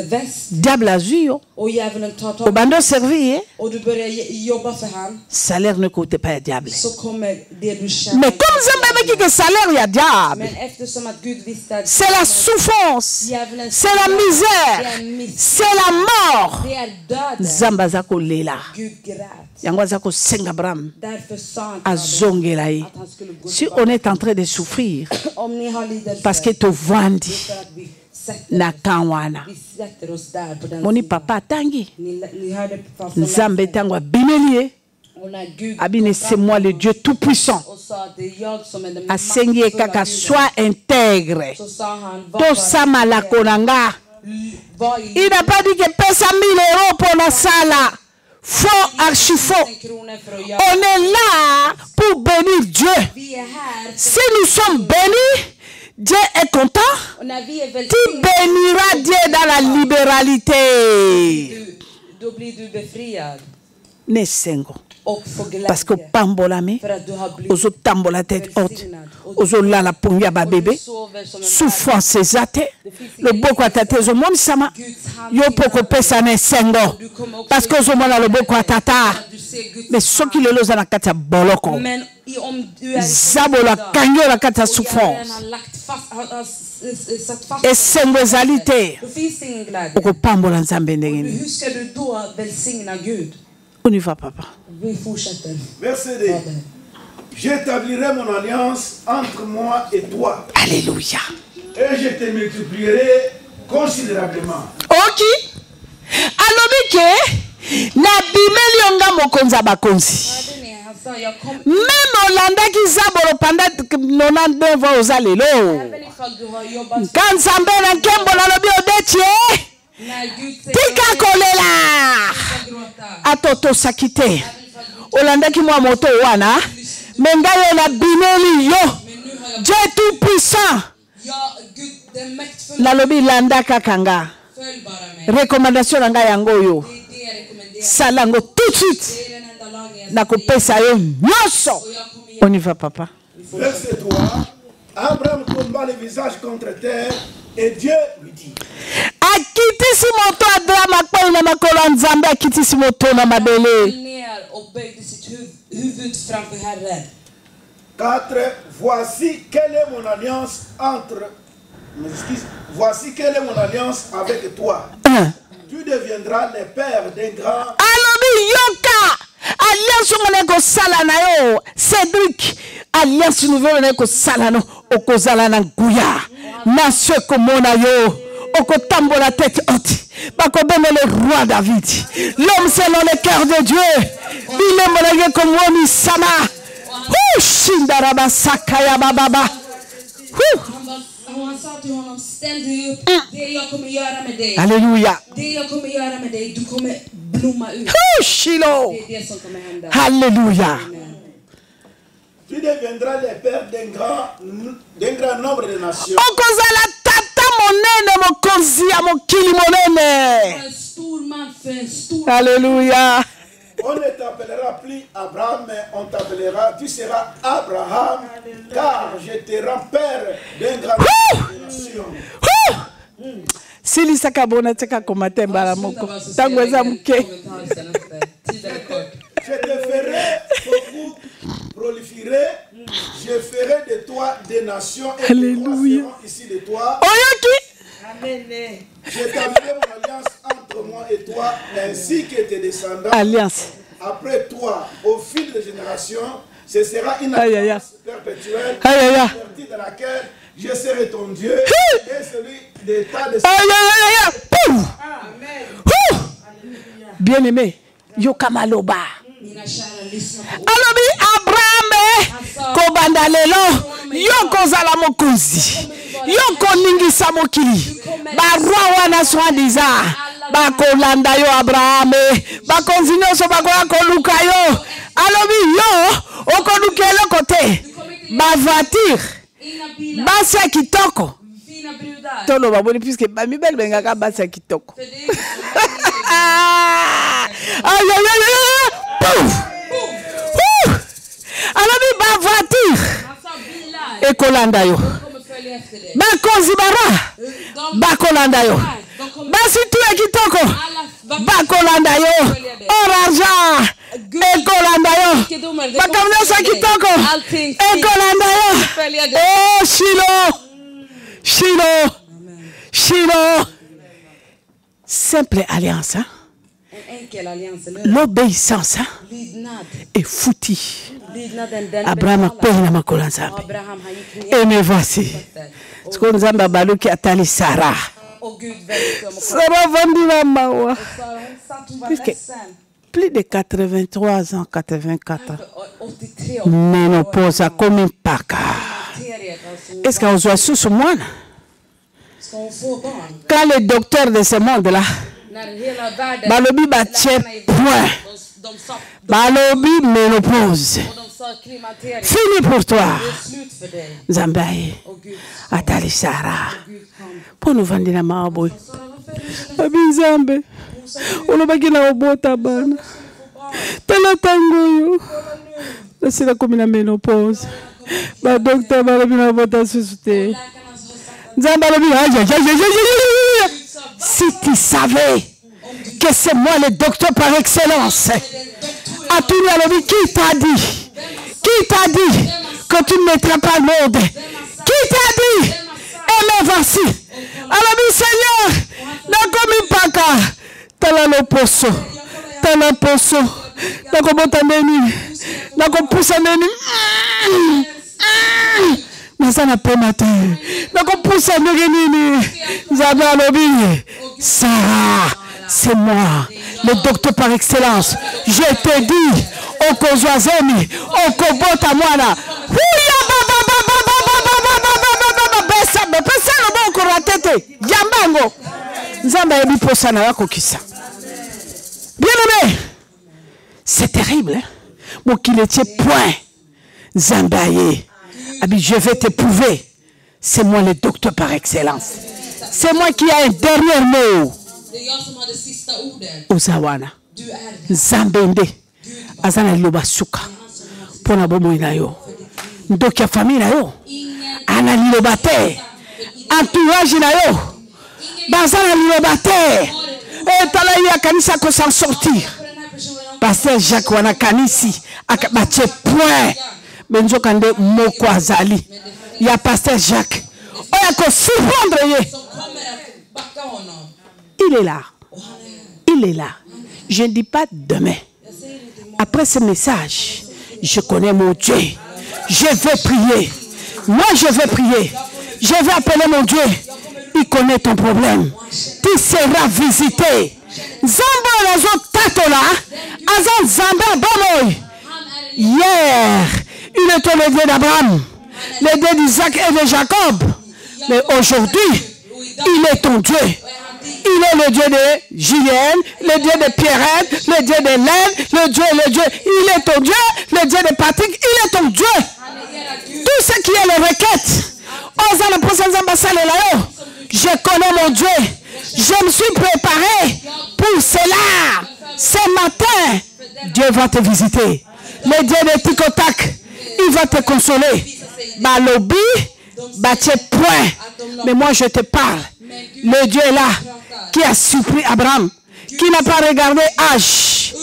väst. Diable a vu. Och djävulen tar tag. Och bando servir. Och du börjar jobba för han. Salaire ne coûte pas à diable. Så kommer det du tjänar. Mais comme ça avec que salaire ya diable. Men eftersom att Gud visste att c'est la souffrance. C'est la misère. C'est la mort. Det är döden. Zamba zako lela. Gud grät. Yango zako senga Abraham. Därför sa han azongelaï. Si on est en train de souffrir parce que tu vandi na kanwana moni papa tangi nzambe tangwa bimelie abine c'est moi le Dieu tout puissant asengi kaka soit intègre to sama la konanga. Il n'a pas dit que pesa 1000 € pour la sala. Faux, archi faux. On est là pour bénir Dieu. Si nous sommes bénis, Dieu est content. Och när vi är Tu välsignade, béniras Dieu dans la libéralité. då blir du befriad Nesengo. och får Parce que glädje. pambolami, För att du har blivit ozo tambola tête haute, välsignad. ozo lala pongia ba Och bébé, du sover som en souffrance zate, le boko atate ozo moni sama, Guds hand yo poko pesa nesengo, parce que ozo mona le boko atata, du ser Guds mais soki lelo za na kati ya boloko, Men om du är zabola kanyo la kati ya souffrance, har lagt fast, har satt fast, esengo ezali te, då finns det ingen glädje. okopambola nzambe ndenge nini. Hur ska du då välsigna Gud? On y va papa. Vi fortsätter. Verset 2. J'établirai mon alliance entre moi et toi. Alléluia. Et je te multiplierai considérablement. Ok. Alobi ke na bimeli onga mokonzi ya bakonzi. Han sa, jag kommer, Même olandaki zabolo pendant 99 ans oza lelo. även ifall du har jobbat Ka nzambe na nkembo nalobi odetie när Gud säger tika kolela att gråta. atotosaki te. Olandaki mwa moto wana me ngai oyo na bimeli yo. Dieu tout puissant Ja, Gud den mäktfulla, nalobi landa kaka nga. följ bara mig. Recommandation na ngai yango oyo. Det är det jag rekommenderar. Sala yango tout de suite. Det är den enda lagen jag Nakopesa yo nyonso. och jag kommer ge. On y va papa. Verset 3. Abraham tomba le visage contre terre et Dieu lui dit. Akitisi moto adrama kwa na makolo ya nzambe akitisi moto na mabele. Ner och böjde sitt huvud framför Herren. 4. Voici quelle est mon alliance entre. M'excuse. Voici quelle est mon alliance avec toi. Tu deviendras le père d'un grand. Alobi yoka alliance ngone ko sala na yo Cédric alliance nouvelle na ko sala no okozala na nguya nation ko mona yo okotambola tête haute bako le roi David l'homme selon le cœur de Dieu bile molage ko moni sama shindara basaka ya bababa. Han sa till honom, ställ dig upp, det jag kommer göra med dig. Alléluia. Det jag kommer göra med dig, du kommer blomma ut. Shilo. Det är det som kommer hända. Alléluia. Tu deviendras le père d'un grand nombre de nations. Okozala tata monene mokonzi ya mokili monene. En stor man för en stor. Alléluia. On ne t'appellera plus Abraham, mais on t'appellera, tu seras Abraham, car je te rends père d'un grand nombre de nations. Sili saka bona teka komate mbala moko. Tango eza muke. Je te ferai beaucoup proliférer, je ferai de toi des nations et des rois seront ici de toi. Oyoki. J'établirai mon alliance entre moi et toi, ainsi que tes descendants. Alliance. Après toi, au fil des générations, ce sera une Aïe, aïe, aïe. alliance perpétuelle, Aïe, aïe, aïe. partie dans laquelle je serai ton Dieu et celui des tas de Bien aimé, Yokamaloba. Alobi Abraham kobanda lelo yoko zala mokonzi yoko ningisa mokili barwa wana swandiza bakolanda yo Abraham bakonzi nyonso bakoya koluka yo alobi yo okolukela kote bavatir basi ya kitoko tolo baboni puisque bamibeli bengaka basi ya kitoko alobi bavatir ekolanda yo bakonzi bara bakolanda yo basi tu ya kitoko bakolanda yo or argent ekolanda yo makambo nyonso ya kitoko ekolanda yo oh Shilo simple alliance hein? L'obéissance hein? est foutie. Abraham a payé na makolo nzambe. Et me voici. Ce qu'on nzambe baluki atali Sarah. Sarah vandi na mawa. Plus de 83 ans, 84 ans. Ménopause a comme un paka. Est-ce qu'on voit sous ce monde? Quand le docteur de ce monde-là, balobi batche point, balobi ménopause, fini pour toi. Zambaye, Atali Sarah. Pour nous vendre la maboy. Abizambe. On va gagner au bota ban. Tala tango. C'est la commune ménopause. Ba docteur va venir voter suscité. Si tu savais que c'est moi le docteur par excellence, qui t'a dit? Qui t'a dit que tu ne mettras pas l'ordre? Qui t'a dit? Et me voici. Alors, Seigneur, n'a comme paka, t'as le posso, t'as le posso, n'a comme t'amener, n'a comme pousser neni. Ça n'a pas maté. n'a comme pousser neni. Zaba lobi. Sarah, c'est moi, le docteur par excellence. Je te dis, au Kozwazemi, au Kobota Mwana. Bien aimé, c'est terrible. Bon, qu'il était point. Zambaye, je vais te prouver. C'est moi le docteur par excellence. C'est moi qui ai un dernier mot. Ozawana. Zambende. Azana loba suka. Pona bomo inayo. Ndokia famille nayo. Ana liloba te. Entourage nayo. Bazana liloba te. Et talaïa kanisa ko s'en sortir. Pasteur Jacques wana kanisi akabache point. Benjo kande moko azali. Ya pasteur Jacques. Oya ko surprendre ye. Il est là. Il est là. Je ne dis pas demain. Après ce message, je connais mon Dieu. Je vais prier. Moi, je vais prier. Je vais appeler mon Dieu. Il connaît ton problème. Tu seras visité. Zambo lazo tatola. Azan zamba bomoy. Hier, il était le Dieu d'Abraham, le Dieu d'Isaac et de Jacob. Mais aujourd'hui, il est ton Dieu. Il est le Dieu de Julien, le Dieu de Pierrette, le Dieu de Hélène, le Dieu. Il est ton Dieu, le Dieu de Patrick, il est ton Dieu. Tout ce qui est les requêtes. Je connais mon Dieu. Je me suis préparé pour cela. Ce matin, Dieu va te visiter. Le Dieu de Tikotak, il va te consoler. Balobi, batte point. Mais moi je te parle. Le Dieu est là, qui a surpris Abraham, qui n'a pas regardé âge.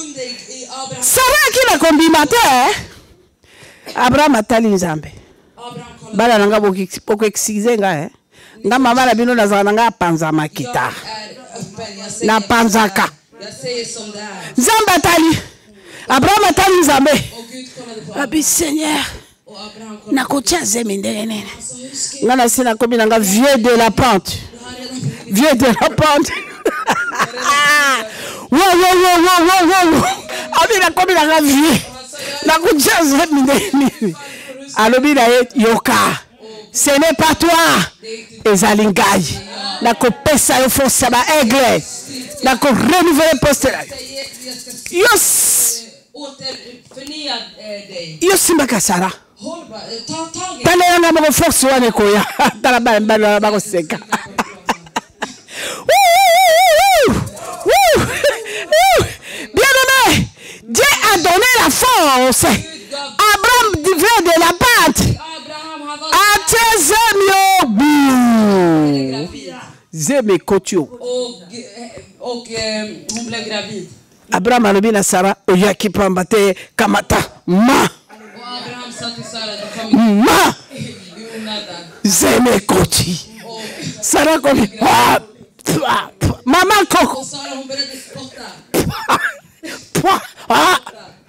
Sarah qui l'a combimaté. Abraham a tali nzambe. Bala nanga boko exize nga nga mama la bino na zananga panza makita. Na panzaka. Nzambe atali. Abraham atali nzambe. Abi Seigneur. Na kotia zemindele nene. Nga na sina komi nanga vieux de la pente. Vieux de la pente. Wow. Abi na komi nanga vieux. Na kotia zemindele. Alobi na yoka. Ce n'est pas toi. Ezalingai. Na ko pesa yo force ba aigle. Na ko renouveler poste. Yo simba kasara. Tane yanga mo force wane koya. Tala ba ba ko seka. Bien-aimé, Dieu a donné la force. Abraham vient de la pâte. Zeme kotio. Abraham a levé la Sarah au yaki pambate kamata ma. Ma. Zeme koti. Sarah comme maman koko. Ah.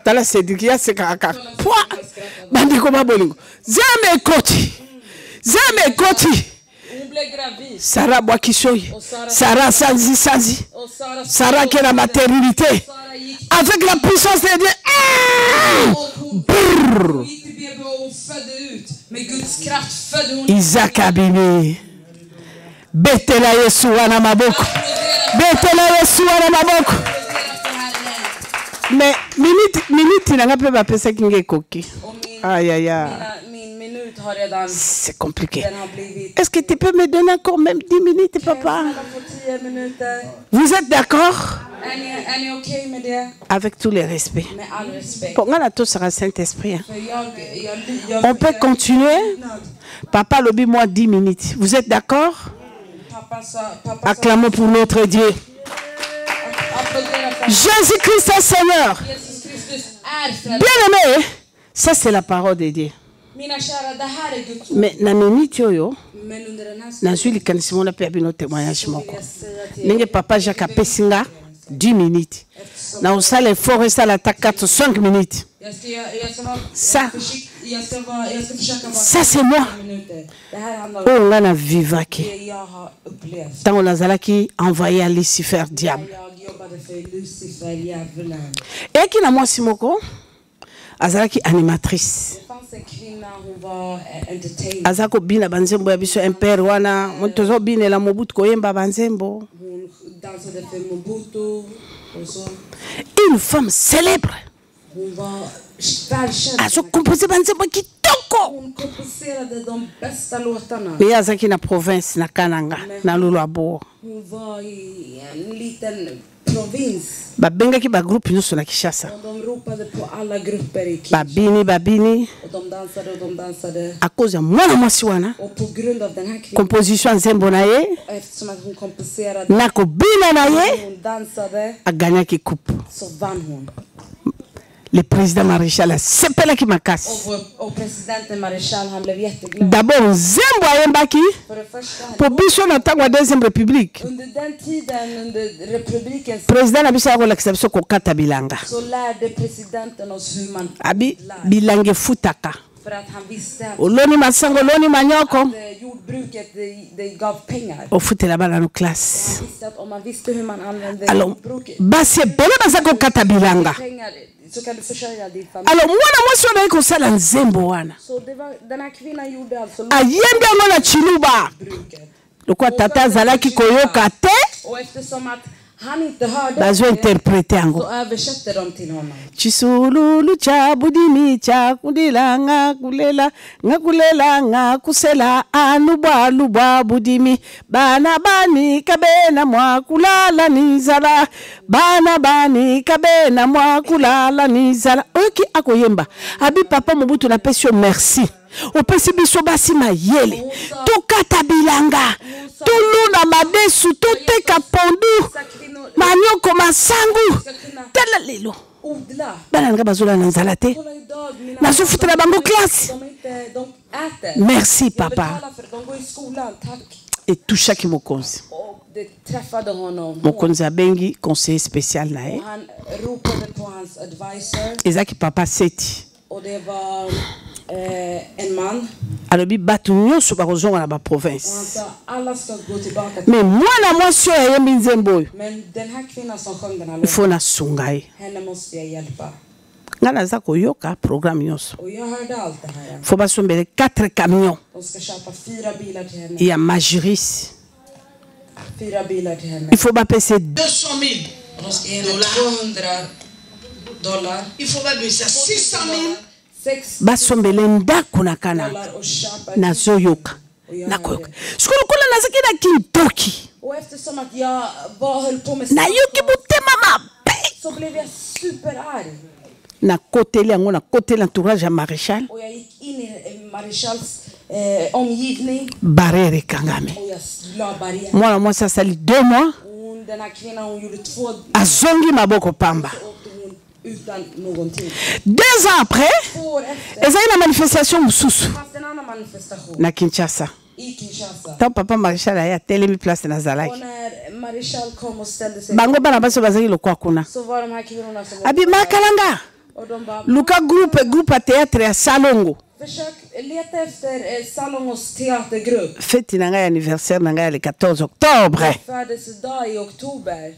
Tala sedikia sekaka. Bandi koma bolingo. Zeme koti. Zeme koti. Sarah Boakisoy. Sarah Sanzi. Sarah qui est la maternité. Avec la puissance de Dieu. Isaac Abimi. Betela Yesu wana maboko. Betela Yesu wana maboko. Mais minute n'a pas passé qu'il est coquille. Aïe. C'est compliqué. Est-ce que tu peux me donner encore même 10 minutes, papa? Vous êtes d'accord? Avec tous les respects. Pour moi, tout sera Saint-Esprit. On peut continuer. Papa, lobby moi 10 minutes. Vous êtes d'accord? Acclamons pour notre Dieu. Jésus-Christ est Seigneur. Bien-aimé, ça c'est la parole de Dieu. Mais na minute yoyo nazwi likanisi mona pe abino témoignage moko. Nenge papa Jacques apesinga 10 minutes. Na osala effort et ça la 4-5 minutes. Ça c'est moi. Oh on a vivaki. Tant on a qui envoyé à Lucifer diable. Et qui na moi simoko azalaki animatrice. Azako bina banzembo ya biso impère wana motozo bina la mobutu koyemba banzembo. Une femme célèbre. Azo composé banzembo kitoko. Mais azaki na province na Kananga na Lulabo. Babengaki ba groupe nyonso na Kinshasa. Babini à cause ya mwana mwasi wana composition nzembo na ye na kobina na ye aganyaki coupe. Le président maréchal a sepelaki makasi. D'abord nzembo ayembaki pour biso na tango ya deuxième république. Président na biso akolakisa biso kokata bilanga. Abi bilange futaka. Oloni masango oloni manyoko. Ofutela bana no classe. Alors basi bele bazako kata bilanga. Alors mwana mwasi wana ko sala nzembo wana. Ayembe ngona chiluba. Lokwa tata zalaki koyoka te. Bazo interpréter ango. Chisululu cha budimi cha kudilanga kulela ngakulela ngakusela anubwa lubwa budimi bana bani kabena mwa kulala nizala bana bani kabena mwa kulala nizala. Oki akoyemba abi papa mobutu na pesio merci. Opesi biso basi mayele tokata bilanga tuluna madesu toteka pondu manyoko masangu tala lelo bana nga bazola na nzala te nazofutela bango classe. Merci papa. Et tout chaque mokonzi mokonzi abengi conseiller spécial na ye ezaki papa seti. Alobi batu nyonso bakozonga na ba province. Mais mwana mwasi oyo ayembi nzembo oyo il faut na sunga ye. Nga naza koyoka programme nyonso. Faut basombele 4 camions ya majuris. Il faut bapese 200 000 dollars. Il faut bapese 600 000. Basombele ndako na kana nazoyoka nakoyoka sikolo kola nazaki na kintoki nayoki motema mabe na koteli yango na koteli entourage ya maréchal barrière ekangami mwana mwasi asali 2 mois azongi maboko pamba. 2 ans après, il y a une manifestation na Kinshasa. Tant papa maréchal a télé place na Zalaki. Bango bana baso bazali lokwa kuna. Abi makalanga. Luka groupe à théâtre à Salongo. Leta efter Salongos teatergrupp. Fête nanga anniversaire nanga le 14 octobre. Födelsedag i oktober.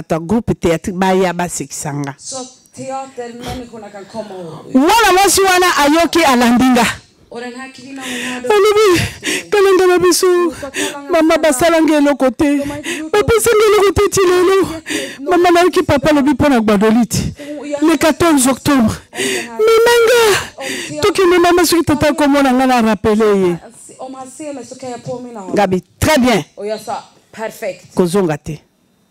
Ta groupe théâtre ba ya ba sekisanga. Så teatermänniskorna kan komma och. Mwana mwasi wana ayoki alandinga. Och den här kvinnan hon hade kalanga na biso mama basalange lokote bapesenge lokote tilelo mama nayoki papa lobi pona gbadolite le 14 octobre. Memanga. Tout qui me m'a sur tata comme on a rappelé. Gabi, très bien. Perfekt. Kozongate.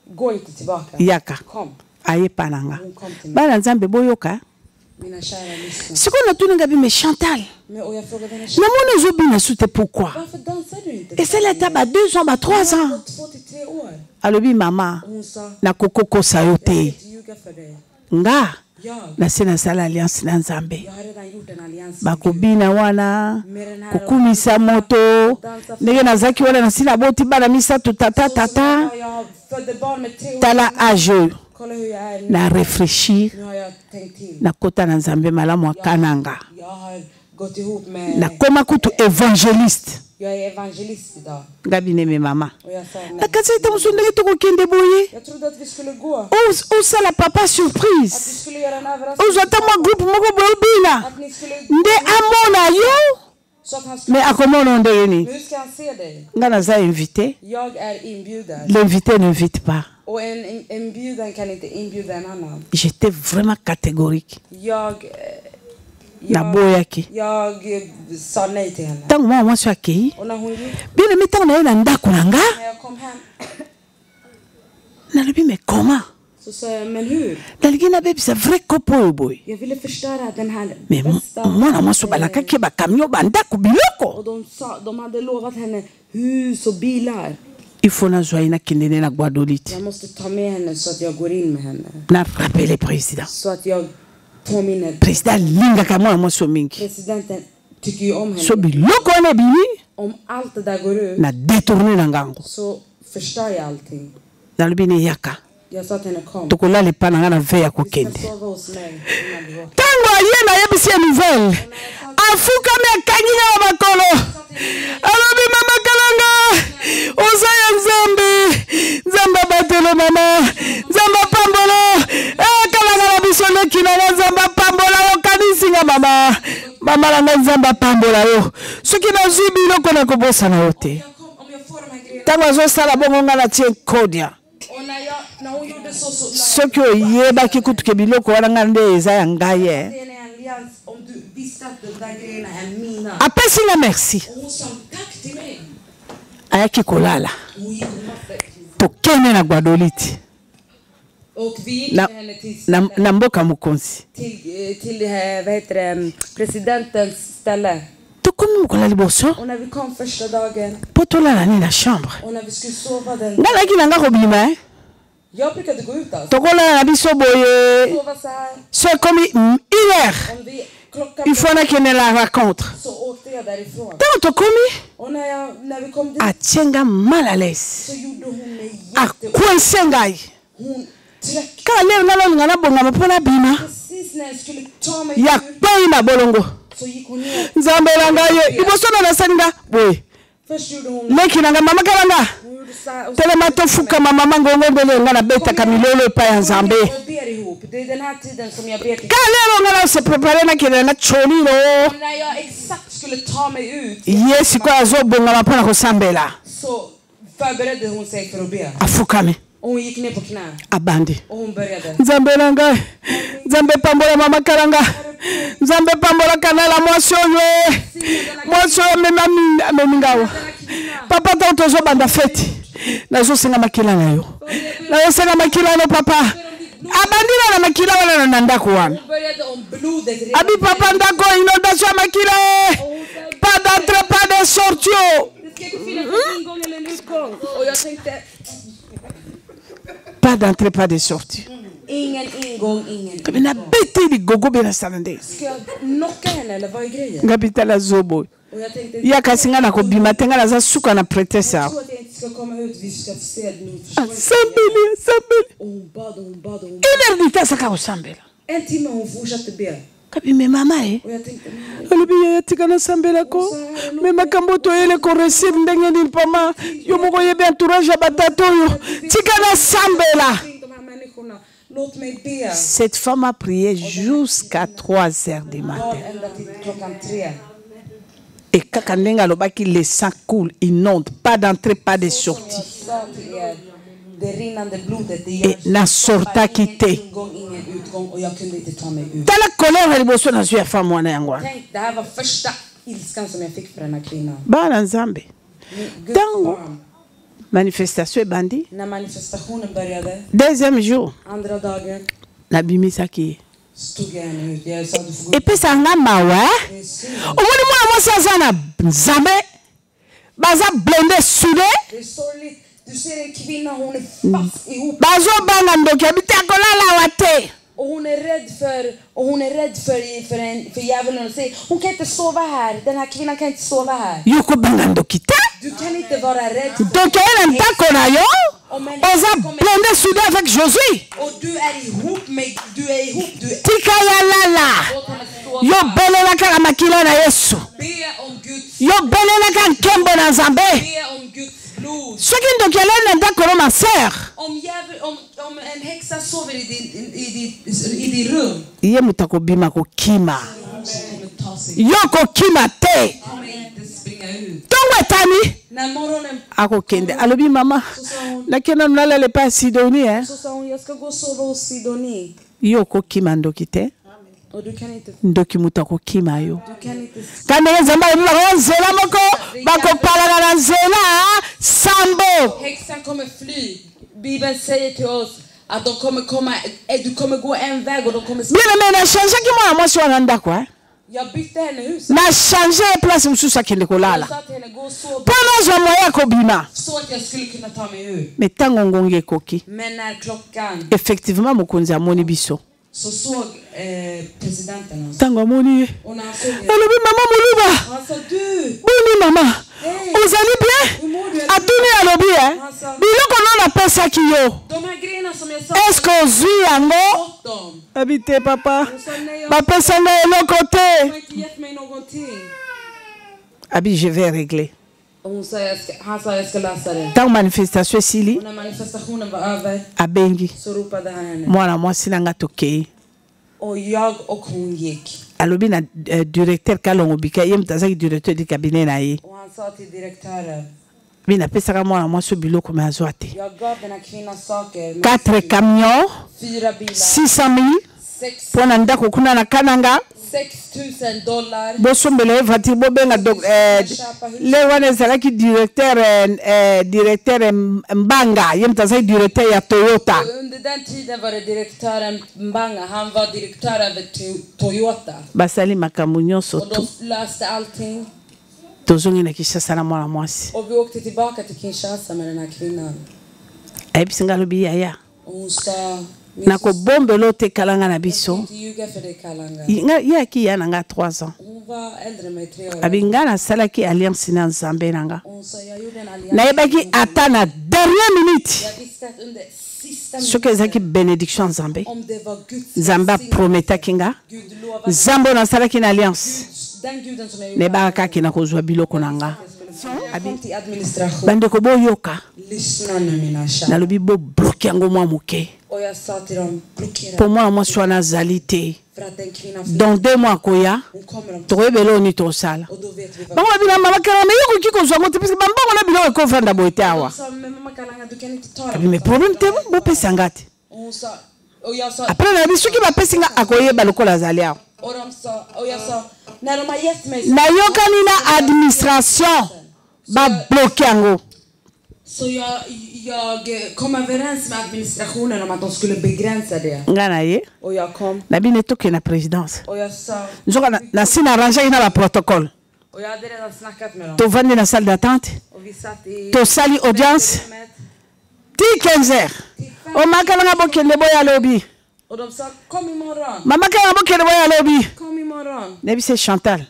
Gå inte tillbaka. Yaka. Kom. Aye pananga. Bana nzambe boyoka. Mina kära lyssnare. Ce qu'on a tout Gabi mais Chantal. Men och jag frågade henne. Namona zobina soute pourquoi? Varför dansar du inte? Et c'est l'étape à 2 ans, à 3 ans. 2 till 3 år. Alobi mama. Hon sa. Na kokoko sayote. Jag ska ljuga för dig. Nga. Jag. Na sena sala alliance na nzambe. Jag har redan gjort en allians. Bakobina wana. Kukumisa moto. Ndenge nazaki wana na sila boti bana misa tata tata. Jag födde barn med 3 år. Tala âge. Kolla hur jag är nu. Na réfléchir. Nu har jag tänkt till. Na kota na nzambe malamu akananga. Jag har gått ihop med. Na koma kutu évangéliste. Jag är evangelist idag. Gabi neme mama. Och jag sa Na kasa ita musondele toko kende boye. jag trodde att vi skulle gå. O sala papa Att vi surprise. skulle göra en överraskning. O zata mo groupe moko bobina. Att ni skulle. Nde amona yo. Så att han skulle. Mais akomona ndenge ni. Hur ska han se dig? Nga naza invité. Jag är inbjuden. L'invité n'invite pas. Och en inbjudan kan inte inbjuda en annan. J'étais vraiment catégorique. Jag sa nej till henne. Tant moi suis accueilli. Och när hon gick. Bien aimé tant na ina ndako nanga. När jag kom hem. Na lebi mais comment? Så sa jag, men hur? Dalgina baby c'est vrai copo boy. Jag ville förstöra den här. Mais moi so balaka ke ba camion ba ndako biloko. Och de hade lovat henne hus och bilar. Il faut na joina kindene na Guadeloupe. Jag måste ta med henne så att jag går in med henne. Na rappeler président. Så att jag påminner. Président linga kama moi so mingi. Presidenten tycker ju om henne. So biloko na bini. Om allt det där går ut. Na détourner na ngango. Så förstör jag allting. Na lubini yaka. Jag sa till henne kom. Tokola le pana na veya ko Vi ska kende. sova hos mig. Tango yena yebisi nouvelle. Afuka me kanyina bakolo. Alobi mama kalanga. Osaya nzambe. Nzamba batelo mama. Nzamba pambolo. Kalanga na bisolo kina nzamba pambola yo kanisinga mama. Mama la nzamba pambola yo. Soki na zubi loko na kobosa na yote. Tango zo sala bongo ngala tie kodia. Soki oyeba kikutuke biloko wana ngande eza ya ngai ye. Apesi nga merci. Ayaki kolala. Tokene na Guadeloupe. Na mboka mokonzi. Till vad heter det, presidentens ställe. Tokomi mokola liboso. Och när vi kom första dagen. Potolala ni na chambre. Och när vi skulle sova den. Ngalaki nanga kobima. Jag brukade gå ut alltså. Tokola na biso boye. Sova så här. So comme 1 heure. Il faut na kene la rencontre. Så åkte jag därifrån. Tant tokomi. Och när vi kom dit. Atienga mal à l'aise. Så gjorde hon mig coincé ngai. Hon tryckte. Kale nalo ngana bonga mapona bima. Precis när jag skulle ta mig. Ya paina bolongo. Så gick hon ner. Nzambe langaye. Iboso na sanga. Boy. Först gjorde hon. Leki nanga mama kalanga. Telema tofuka mama ngongo mbele ngana beta kamilolo pa ya Nzambe. Det är den här tiden som jag ber till. Kale ngana se préparer na kile na chonilo. När jag exakt skulle ta mig ut. Yes ko azobonga mapona ko sambela. Så förberedde hon sig för att be. Afukame. Och hon gick ner på knä. Abandi. Och hon började. Nzambe langa. Nzambe pambola mama kalanga. Nzambe pambola kanala mwasoyo. Mwasoyo memingawo. Papa tanto zo banda fete. Nazo senga makila na yo. Nazo senga makila no papa. Abandila na makila wala na ndako wana. Abi papa ndako inondation makila. Pas d'entrée, pas de sortie. Pas d'entrée, pas de sortie. Ingen ingång, ingen. Men na bete di gogo bena salande. Ska jag knocka henne eller vad är grejen? Ngapita la zobo. Och jag tänkte Ya kasinga na ko bima tenga la za suka na prêter ça. Jag tror att jag inte ska komma ut, vi ska se nu. Sambeli. Hon bad. Une heure saka osambela. En timme hon fortsatte be. Kabi me mama Och jag tänkte alobi ya tikana sambela ko. Me makambo to ele ko receive ndenge ni pama. Yo moko yebe entourage batatu yo. Tikana sambela. Låt mig be. Cette femme a prié jusqu'à 3 heures du matin. Ända till klockan 3. Et kakandenga lobaki le sang coule, inonde, pas d'entrée, pas de sortie. Det rinnande blodet, det Et na sorta quitté. ingen utgång och jag kunde inte ta mig ut. Tala colère liboso na zwi femme wana yango. Tänk, det här var första ilskan som jag fick för den här kvinnan. Bana nzambe. Guds Tango barn. manifestation bandi. När manifestationen började, Deuxième jour. andra dagen, Nabimisaki. stod jag henne ut. Jag sa du får gå Et puis ça nga mawa. Det är synd. Omoni mwana mwasi aza na nzambe. Baza blende soudé. Det är sorgligt. Du ser en kvinna, hon är fast ihop. Bazo banga ndoki abite akolala wate. Och hon är rädd för djävulen och säger hon kan inte sova här. Den här kvinnan kan inte sova här. Yoko banga ndoki te. Du kan inte vara rädd. Donc elle est ndako na yo. Oza blende soudé avec Josué. Och du är ihop. Tika ya lala. Yo belela kaka makila na Yesu. Be om Guds. Yo belela kaka nkembo na Nzambe. Be om Guds blod. Soki ndoki elele ndako na ma sœur. Om en häxa sover i din rum. Ye mutako bima ko kima. Kommer ta sig. Yo ko kima te. Kommer inte springa ut. Tongo etani. När morgonen Ako kende. Alobi mama. Nakena nala le pas Sidonie hein. så sa hon jag ska gå och sova hos Sidonie. Yo ko kima ndoki te. Och du kan inte. Ndoki mutako kima yo. Du kan inte. Kande nzamba ba nzela moko bako pala na nzela sambo. Häxan kommer fly. Bibeln säger till oss att de kommer komma. Du kommer gå en väg och de kommer. Bien mais na changer ki mwana mwasi wana ndako hein. Jag bytte henne hus. Na changer place mususa kende kolala. Jag sa till henne gå och sova. Pona zo moya ko bima. Så att jag skulle kunna ta mig ut. Mais tango ngonge koki. Men när klockan Effectivement mokonzi amoni biso. så såg presidenten oss. Tango amoni. Och när han såg det, Alobi mama moluba. han sa du. Boni mama. Hey, Ozali bien? hur mår du? Atuni alobi hein. Biloko nona pesa ki yo. De här grejerna som jag sa. Est-ce que ozwi yango? Fått dem. Habite papa. Hon sa nej, jag Bapesa nga eloko har te. inte gett mig någonting. Abi je vais régler. Och hon sa han sa jag ska lösa det. Tango manifestation esili Och när manifestationen var över abengi. så ropade han henne. Mwana mwasi nanga tokei. Och jag och hon gick. Alobi na directeur kalongo bika ye mutazaki directeur du cabinet na ye. Och han sa till direktören. Bina pesaka mwana mwasi biloko me azwa te. Jag gav den här kvinnan saker. 4 camions, 4 bilar. 600 000 6 pona ndako kuna na kananga. $6,000. Bosombela ye voiture bobenga le wana ezalaki directeur Mbanga ye mutazaki directeur ya Toyota. Under den tiden var det direktören Mbanga. Han var direktör över Toyota. Basali makambo nyonso Och tu. de löste allting. Tozongi na Kinshasa na mwana mwasi. Och vi åkte tillbaka till Kinshasa med den här kvinnan. Ayebisi nga alobi yaya. Och hon sa Nakobombela otekalanga na biso. inte ljuga för dig Kalanga. Ye aki ya nanga 3 ans. Hon var äldre än mig 3 år. Abi nga nasalaki alliance na Nzambe nanga. Hon sa jag gjorde en allians. Nayebaki ata na dernière minute. Jag visste att under sista Soki ezalaki bénédiction Nzambe. om det var Guds Nzambe aprometaki nga. Gud lovade Nzambe nasalaki na alliance. den guden som jag gjorde. Nayebaka kaki na kozwa biloko na nga. Jag kom till administration. Bandeko boyoka. Lyssna nu mina kära. Nalobi bobloke yango mwa moke. Och jag sa till dem blockera. Po mwana mwasi wana azali te. För att den kvinnan Dans 2 mois koya. hon kommer om. Tokoyebela oni tosala. Och då vet vi vad. Bango babina mama kala me yokoki kozwa ngo te parce que bambongo na biloko ekovanda boye te awa. Hon sa men mamma Kalanga du kan inte ta Abi det. me problème te bopesa nga te. Och hon sa och jag sa Après na biso soki bapesi nga akoyeba lokola azali awa. och de sa och jag sa när de har gett mig Nayokani na administration babloke yango. så jag kom överens med administrationen om att de skulle begränsa det. Nga na ye. Och jag kom Nabine toke na présidence. och jag sa Nzoka na sina arrange na ba protocole. och jag hade redan snackat med dem. Tovandi na salle d'attente. Och vi satt i Tosali audience. rummet. 15h. O makalanga bokende boya lobi. Och de sa kom imorgon. Mama kanga bokende boya lobi. Kom imorgon. Nebi se Chantal.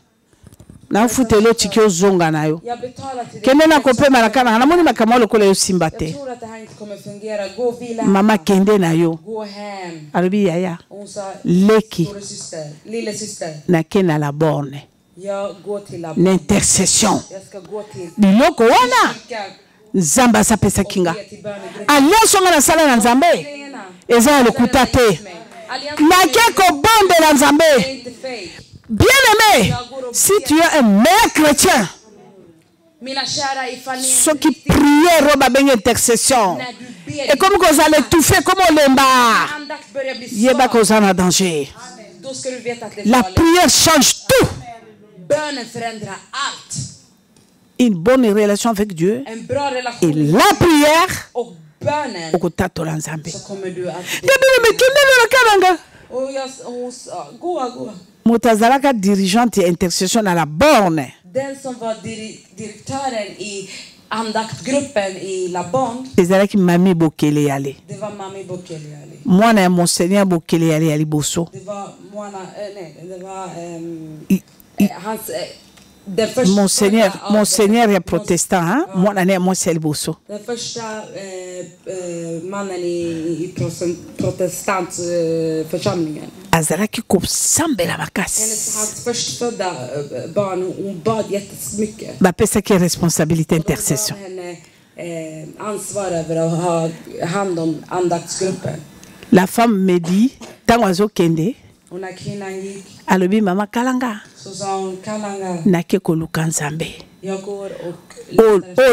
Na futelo tikio zonga na yo. Jag betalar till Kende na kopema na kana namoni makamwa lokola yo simba Jag te. tror att det här inte kommer fungera. Gå och vila. Mama kende na yo. Gå hem. Alobi yaya. Och hon sa Leki stora syster, lilla syster. na kena la borne. Jag går till la. N'intercession. Jag ska gå till Biloko wana. kyrkan Nzamba sa pesa och kinga. be till bönegruppen. Alliance nga na sala na Nzambe. Grejerna. Eza ya lokuta te. Nake kobombela Det Nzambe. är inte fake. Bien aimé, si tu es un meilleur chrétien, Ceux qui priaient, roba ben intercession. Et comme vous allez tout faire, comme on l'aime, il y a pas qu'on en danger. La prière change tout. Une bonne relation avec Dieu et la prière au côté de l'ensemble. Motazalaka dirigeante et intercession à la borne. Den som var direktören i andaktgruppen i La Bande. Ezalaki Mami Bokele Yale. Det var Mami Bokele Yale. Mwana ya Monseigneur Bokele Yale ya Liboso. Det var mwana det var hans Monseigneur est protestant, hein? Moi, c'est le bosso. Den första mannen i protestantförsamlingen. Azaraki kom sambela makas. Hans förstfödda barn, hon bad jättemycket. Ba pesa qui responsabilité intercession. Ansvar över att ha hand om andaktsgruppen. La femme me dit, tango kende. Och när kvinnan gick, alobi mama kalanga. Så sa hon, Kalanga. Nake koluka nzambe. Jag går och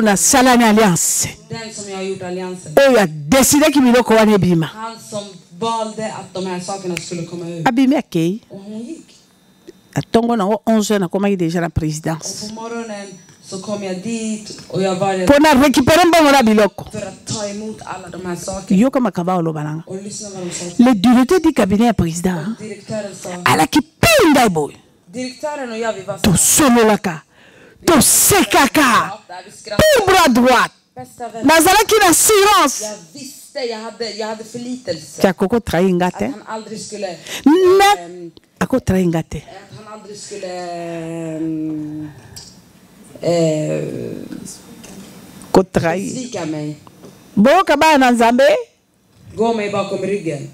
na salani alliance. Den som jag har gjort alliansen. Ya décidé ki biloko wana bima. Han som valde att de här sakerna skulle komma ut. Abimi akei. Och hon gick. Atongo na 11 na komaki déjà la présidence. Och på morgonen så kom jag dit och jag var pour na récupérer mbongo na biloko. För att ta emot alla de här sakerna. Yo kama kaba olobananga. Och lyssna vad de sa. Le directeur du cabinet président. Direktören sa. Ala ki pinda boy. Direktören och jag vi var to sololaka. To sekaka. Tout bras droit. Nazalaki na silence. Jag visste, jag hade förlitelse. Kakoko traingate. Att han aldrig skulle ako traingate. Att han aldrig skulle svika mig. Boka ba na nzambe. Gå mig bakom ryggen.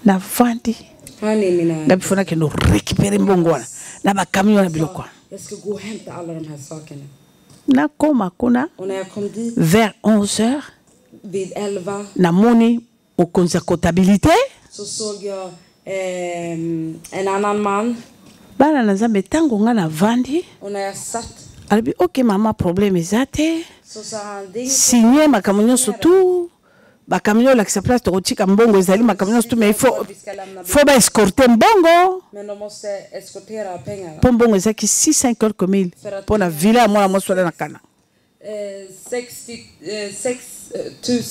Na fandi. Hörni mina. Nabifuna kendo récupérer mbongo na ba camion na biloko. Jag ska gå och hämta alla de här sakerna. Na koma kuna. Och när jag kom dit. Vers 11h. Vid 11. Na moni au conseil comptabilité. Så såg jag en annan man. Bana na nzambe tango nga na vandi. Och när jag satt. Albi ok mama problème ezate. Så sa han det. Signer ma camion surtout. Ba camion la sa place to tika mbongo ezali ma camion surtout mais il faut ba escorter mbongo. Men de måste eskortera pengarna. Pour mbongo ezaki 600 quelques mille. Pour na villa moi moi sola na kana. 6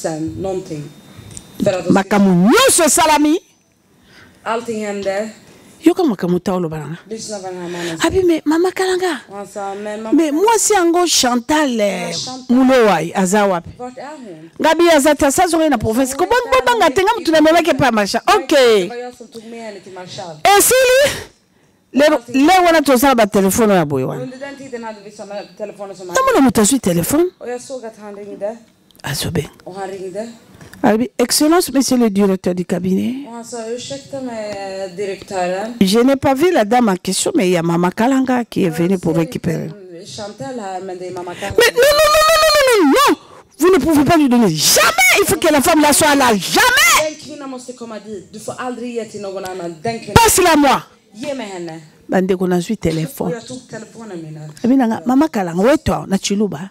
000 någonting. Ma camion so salami. Allting hände. Yoka makamuta olo balanga. Lyssna vad den här mannen sa. Abi mais mama kalanga. Han sa mais moi si ango Chantal Mulowai azawapi. Vart är hon? Gabi azata sazo na province. Ko banga tenga mtu na mama ke pa marcha. OK. Det var jag som tog med henne till Marshall. Le wana tosala ba telefone ya boy wana. Under den tiden hade vi såna telefoner som han. Mona mutasu telefone. Och jag såg att han ringde. Azobe. Och han ringde. Excellence, monsieur le directeur du cabinet. Je n'ai pas vu la dame en question, mais il y a Mama Kalanga qui est venue pour récupérer. Mais non, vous ne pouvez pas lui donner. Jamais, il faut que la femme la soit là. Jamais. Passe-la moi. Bande qu'on a su téléphone. Mama Kalanga, où est toi? Nachiluba.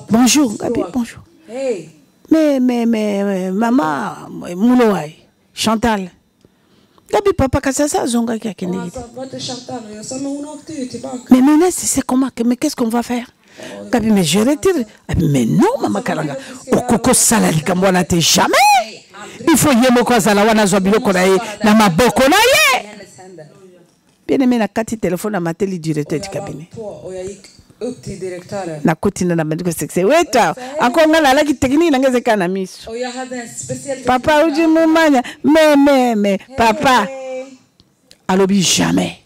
Bonjour, Gabi, bonjour. Hey. Mais, maman, Mulowai, Chantal. Gabi, papa, qu'est-ce que ça, Zonga qui a kene? Mais maintenant, c'est comment? Mais qu'est-ce qu'on va faire? Gabi, mais je retire. Mais non, maman Kalanga. Okoko salali kamwana te jamais. Il faut yemoko zalawana zobilo konaye na maboko na ye. Bien aimé na kati téléphone à mateli directeur du cabinet. Upp till direktören. Na kotina na bandiko sexe. Weta, akonga na laki tekniki nangeze kana miso. Och jag hade en speciell papa uji mumanya. Mais papa. Alobi jamais.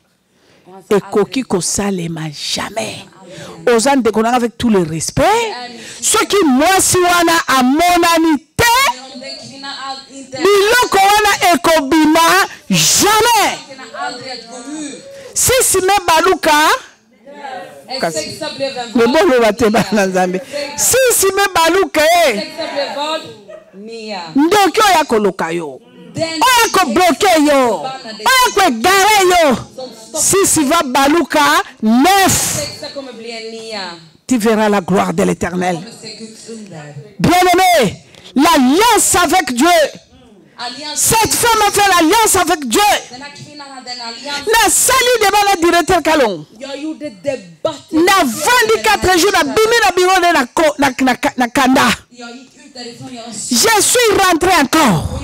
Et koki ko salema jamais. Ozan de konanga avec tout le respect. Ce qui moi si wana a monanité. Biloko wana ekobima jamais. Si me baluka le bon le bate bana nzambe si me baluka ndoki oya koloka yo oya ko bloquer yo oya ko gare yo si va baluka 9 Tu verras la gloire de l'Éternel. Bien-aimé, l'alliance avec Dieu. Cette femme a fait l'alliance avec Dieu. Na sali de la directeur Kalon. Na 24 jours na bimi na bureau na kanda. Je suis rentré encore.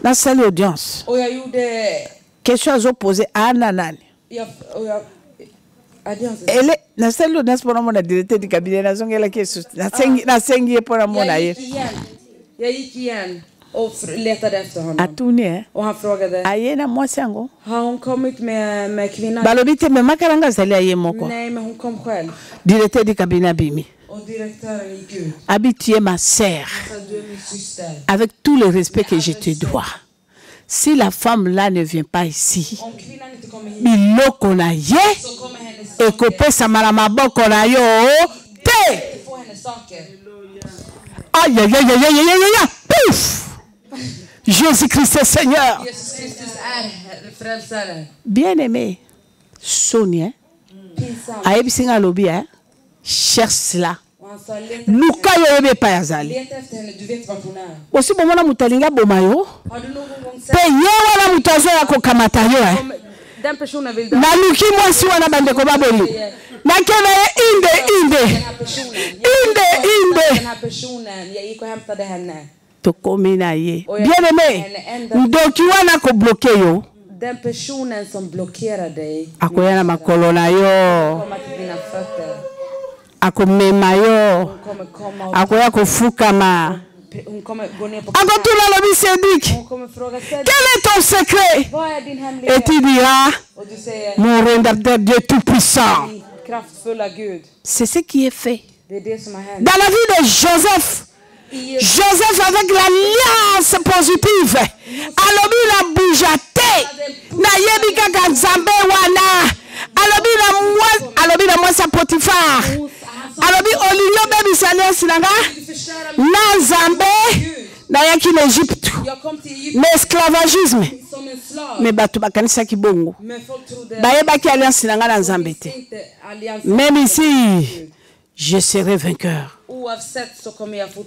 Na sali audience. Question à poser à Nanani. Elle est na sali audience pour mon directeur du cabinet na zonge la question. Na sengi pour mon aïe. Jag gick igen och letade efter honom. Atune. Och han frågade. Ayena mwasango. Har hon kommit med kvinnan? Balobite me makaranga zali ayemoko. Nej, men hon kom själv. Directeur du cabinet bimi. Och direktören gick ut. Habitué ma sœur. Avec tout le respect que je te dois. Si la femme là ne vient pas ici, biloko na ye et kopesa malama boko na yo te. Aïe aïe aïe aïe aïe aïe aïe. Pouf. Jésus-Christ est Seigneur. Bien-aimé, Sonia, aïe singa lobi hein, cherche cela. Luka yobe pa yazali. Aussi bon mona mutalinga bomayo. Pe yewa na mutazo ya kokamata yo hein. Na luki mwasi wana bandeko baboli. Na kena inde. To komina ye. Bien-aimé, ndoki wana ko bloquer yo. Den personen som blockerar dig. Akoyana makolo na yo. Akomema yo. Akoya kofukama. Akotula lobi Cédric. Quel est ton secret? Et tu diras, mon rédempteur Dieu tout-puissant. C'est ce qui est fait. Dans la vie de Joseph, avec l'alliance positive, alobi la boujate, na yebika kanzambe wana, alobi na moi sa Potifar, alobi olinyo bebi s'alliance nanga, na Zambé, na yaki l'Égypte, l'esclavagisme, mais batu bakanisa kibongo, bayebaki alliance nanga na Zambé te. Même ici, je serai vainqueur.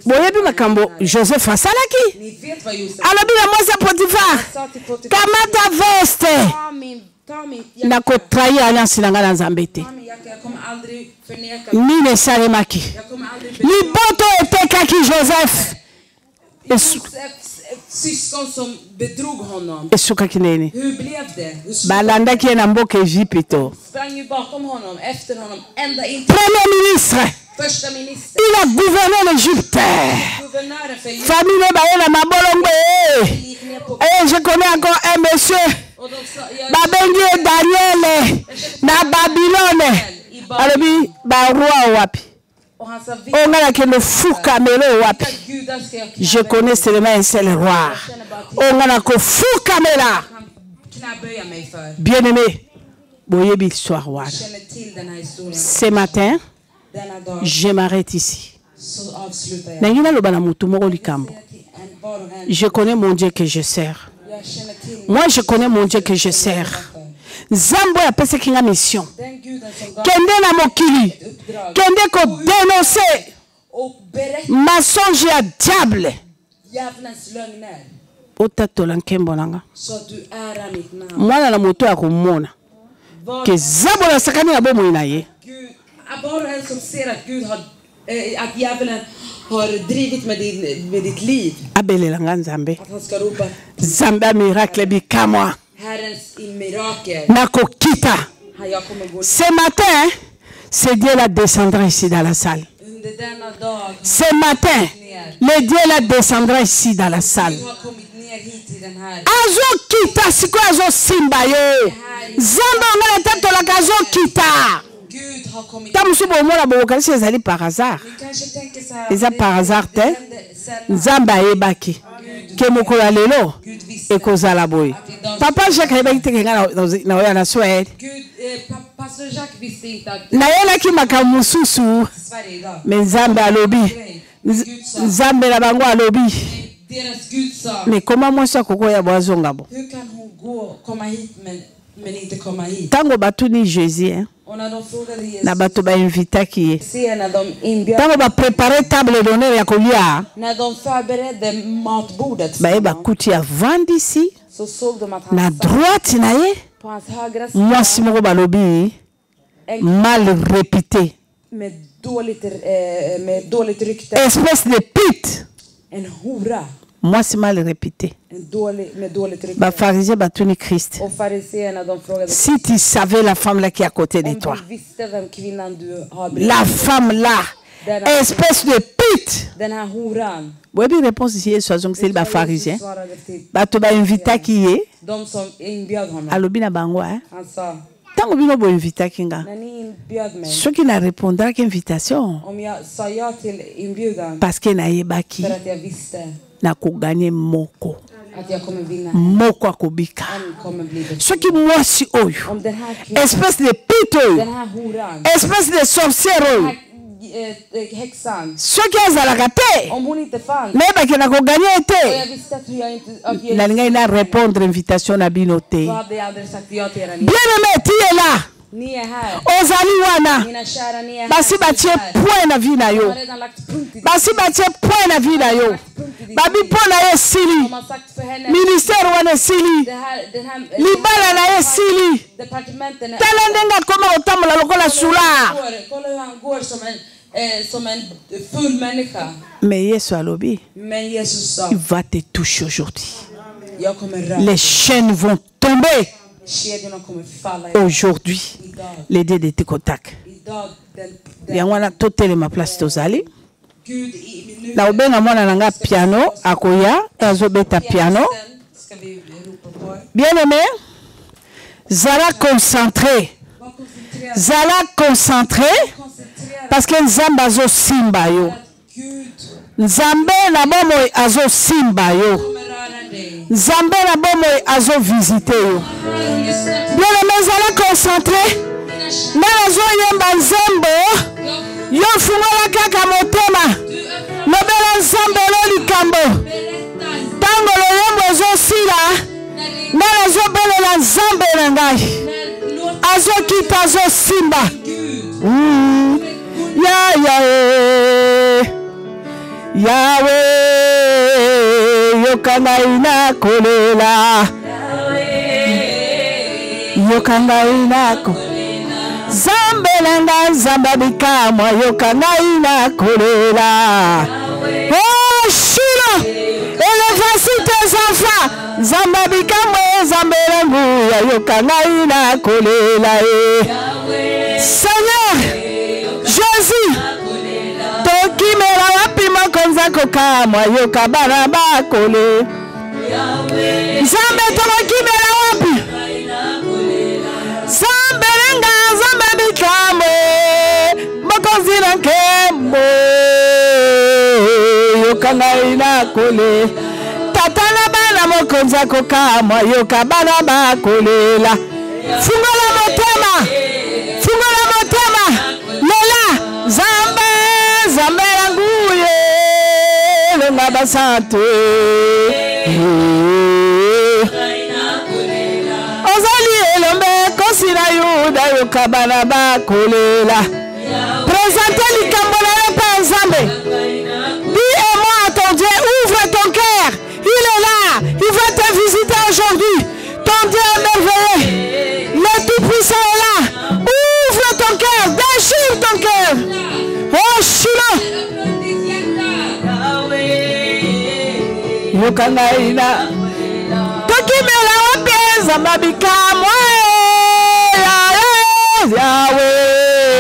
Boyebi makambo Joseph asalaki. Alobi na moi sa Potifar. Kamata veste. Na ko trahir alliance nanga na Nzambe te. Ni ne salemaki. Liboto etekaki Joseph. Syskon som bedrog honom. Esukaki nene. Hur blev det? Balandaki na mboka Egypte. Sprang ju bakom honom, efter honom, ända in. Premier ministre. Första minister. Il a gouverné l'Égypte. Famille baela mabolongwe. Et je connais encore un monsieur. Babengi Daniel na Babylone. Alobi ba roi wapi. Ongala ke no fuka melo wapi. Je connais seulement un seul roi. Ongala ko fuka mela. Bien-aimé, boyebi histoire wana. Ce matin, je m'arrête ici. Je connais mon Dieu que je sers. Moi, je connais mon Dieu que je sers. Zambo a pensé qu'il y a une mission. Kende na mokili. Kende ko dénoncer. Mensonge à diable. Otatola nkembo nanga. Mwana na moto ya komona. Ke zambo na sakani na bomo ina ye. Bara en som ser att Gud har att djävulen har drivit med ditt liv. Abelelanga Nzambe. Att han ska ropa Nzambe miracle bikamwa. Herrens mirakel. Nakokita. Ce matin, c'est Dieu la descendra ici dans la salle. Ce matin, le Dieu la descendra ici dans la salle. Azo kita siko azo simba yo. Zamba ngala tatola kazo kita. Par hasard. C'est par hasard. Zamba ebaki. Ke mokola lelo e kozala boy. Papa Jacques ebaki te na oya na Suède. Na yela ki makamususu. Mais Zamba alobi. Zamba la bango alobi. Mais comment moi ça koko ya boazonga bo? Tango batuni Jésus hein. na bato ba invita ki ye. Tango ba préparer table d'honneur ya kolia. Ba ba kuti ya vandi ici. Na droite na ye. Moi si moko balobi mal répété. Espèce de pute. Moi c'est mal répété. Bah pharisien bah tout Christ. Si tu savais la femme là qui est à côté de toi, la femme là, espèce de pute. Oui, bien réponse ici c'est le pharisien. Bah tu vas inviter qui est. Alobi na bango hein. Tant que vous invitez quelqu'un, ceux qui ne répondent à l'invitation, parce qu'il n'a pas qui n'a pas gagné moko. Moko à Kobika. Ceux qui moi si oyo, espèce de pito, espèce de sorcière. Ceux qui ont la gâté, mais qui n'a pas gagné, n'a répondre à l'invitation à binoté. Bien aimé, tu es là. Ozali wana basi batie point na vie na yo, basi batie point na vie na yo, babi point na yo sili, ministère wana sili, libala na yo sili, tala ndenga koma otambola lokola sula. Mais Yesu alobi, il va te toucher aujourd'hui. Les chaînes vont tomber. Aujourd'hui, les deux de tes contacts. Bien, on a tout ma place tozali. La obenga mwana nanga piano, akoya, azobeta piano. Bien aimé, zala concentré. Zala concentré. Parce que Nzamba azo simba yo. Nzambe na bomo azo simba yo. Nzambe na bomo azo visiter yo. Bien aimé, zala concentré. Na azo yemba nzambo. Yo fungola kaka motema. Nobela nzambe lo likambo. Tango lo yembo azo sila. Na azo belela nzambe na ngai. Azo kita azo simba. Yahweh, yokanga ina kolela. Yokanga ina kolela. Zambe nanga zamba bikamwa yokanga ina kolela. Oh Shilo, élève tes enfants. Zamba bikamwa zambe nangu yokanga ina kolela. Seigneur Jésus, toki mera wapi makonza kokamwa yoka baraba kole. Zambe toki mera wapi? Zambe renga zambe bikamo makonzi na kembo yoka ngaina kole. Tatana bana makonza kokamwa yoka baraba kolela. Fungola motema, fungola motema. Lola zambe zambe yanguye lenga basante ozali elombe kosina yuda yokabana bakolela. Présentez likambo na yo pa nzambe. Dis-moi à ton Dieu, ouvre ton cœur. Il est là, il va te visiter aujourd'hui. Ton Dieu est merveilleux, le Tout-Puissant est là. Ouvre ton cœur, déchire ton cœur. Oh Shilo, yokanga ina toki mela wapi zamba bikamwa Yahweh,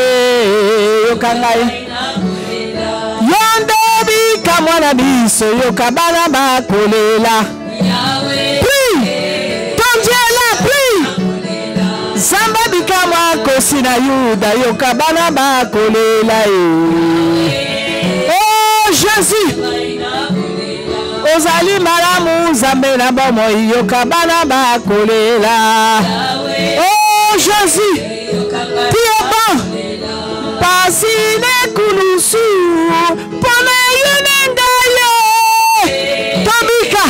yokanga ina yonde bikamwa na biso yokabana bakolela. Prie, ton Dieu est là, prie. Zamba bikamwa kosina yuda yokabana bakolela. Oh Jésus, ozali malamu zambe na bomo yokabana bakolela. Oh Jésus, tu es bon. Pasine kulusu pona yunenga ye. Tobika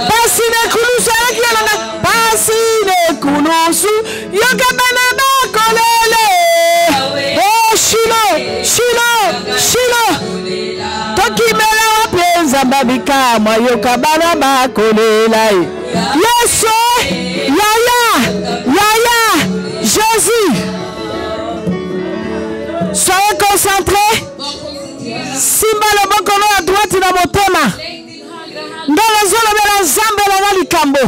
pasine kulusu yonenga pasine kulusu yokabana bakolele. Zamba bika mayoka banaba kolela. Yes, Yaya, Jésus. Soyez concentrés. Simba le bokono à droite dans mon thème. Dans la zone de la Zamba la Likambo.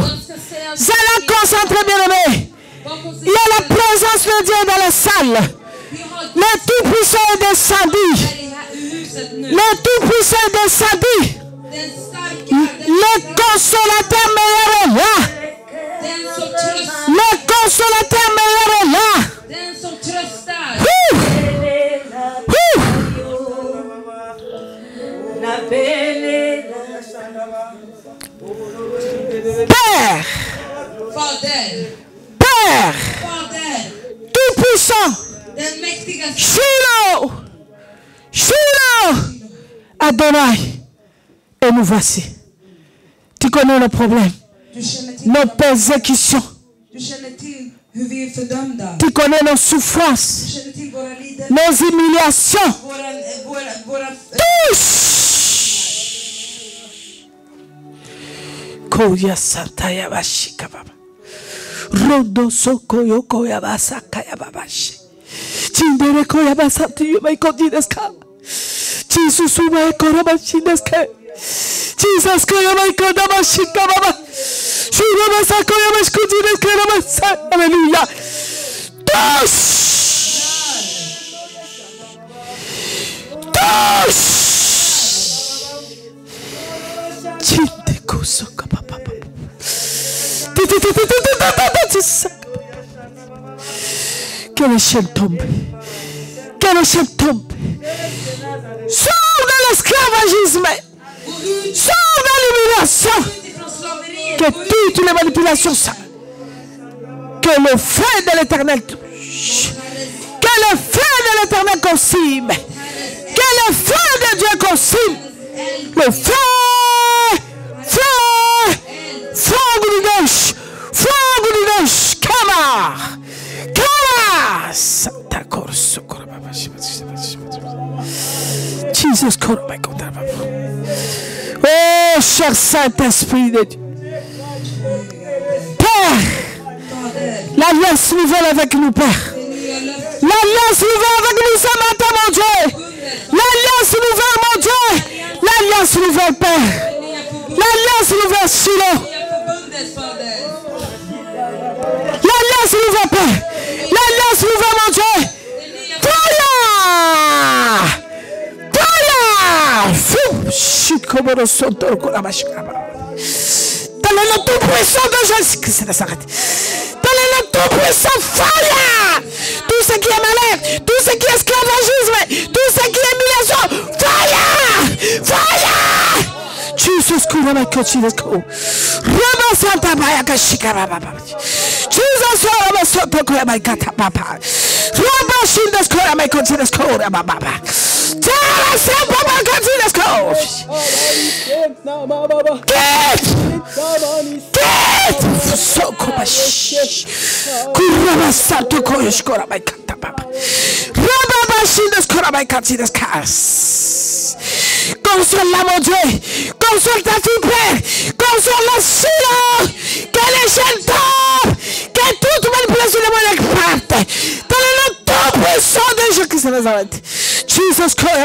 Zala concentré bien aimé. Il y a la présence de Dieu dans la salle. Le Tout-Puissant est descendu. Le Tout-Puissant est descendu. Le consolateur meilleur est là. Le consolateur meilleur est là. Père, Père, Tout-Puissant, Shiloh, Adonai, et nous voici. Tu connais le problème, nos persécutions, tu connais nos souffrances, nos humiliations. Touche! Koya Santaya Bashika Baba. Rodo Soko Yoko Yabasaka Yababashi. Chindere Koyabasati, you may continue this car. Jesus, who may Korabashi this car. Jesus, Koyamai Kodabashika Baba. Shurabasako Yamashkuti this Karabasa. Hallelujah. Touch! Touch! Chindeko Soka Baba. Que les chaînes tombent. Que les chaînes tombent. Sors de l'esclavagisme. Sors de l'humiliation. Que toutes les manipulations ça. Que le feu de l'Éternel touche. Que le feu de l'Éternel consume. Que le feu de Dieu consume. Le feu. Santa Corso. Jesus, oh, cher Saint-Esprit de Dieu. Père, l'alliance nouvelle avec nous, Père. L'alliance nouvelle avec nous ce matin, mon Dieu. L'alliance nouvelle, mon Dieu. L'alliance nouvelle, Père. L'alliance nouvelle, Shiloh. L'alliance nouvelle, Père. L'alliance nouvelle, mon Dieu. Fire! Dans le nom tout-puissant de Jésus-Christ de Nazareth. Dans le nom tout-puissant, fire! Tout ce qui est malheur, tout ce qui est esclavagisme, tout ce qui est humiliation, fire! Fire! Jesus, Kurama Kochidesco. Rama Santa Bayaka Shikara. Jesus, Rama Soto Kurama Kata Papa. Rama Shindas Kurama Kochidesco, Baba. Tell us, Papa Kochidesco. Get! So Kumash. Kurama Santo Koyashkora by Kata Papa. Rama Shindas Kurama Kochidesco. Console-la, mon Dieu. Console ta fille, Père. Console-la, Shiloh. Que les chaînes tombent. Que toute manipulation de mon parte. Dans le nom tout-puissant de Jésus-Christ de Nazareth. Jesus Christ,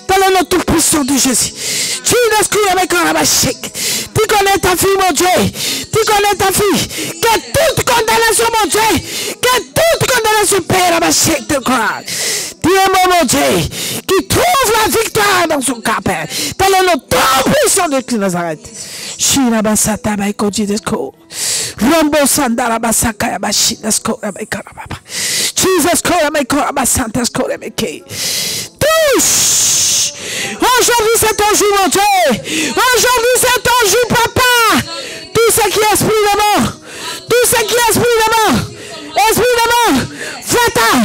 dans le nom tout-puissant de Jésus. Jesus Christ, tu connais ta fille, mon Dieu. Tu connais ta fille. Que toute condamnation, mon Dieu. Que toute condamnation, Père, te croire. Dieu, mon Dieu, qui trouve la victoire dans son cas, Père. Dans le nom tout-puissant de Nazareth. Shirabasata Baikojidesko. Rambo Sandara Basaka Bashidasko Rabekarababa. Jesus Koramekorabasantasko Remeke. Touche! Aujourd'hui c'est ton jour, mon Dieu. Aujourd'hui c'est ton jour, Papa. Tout ce qui est esprit de mort. Tout ce qui est esprit de mort. Esprit de mort. Va-t'en.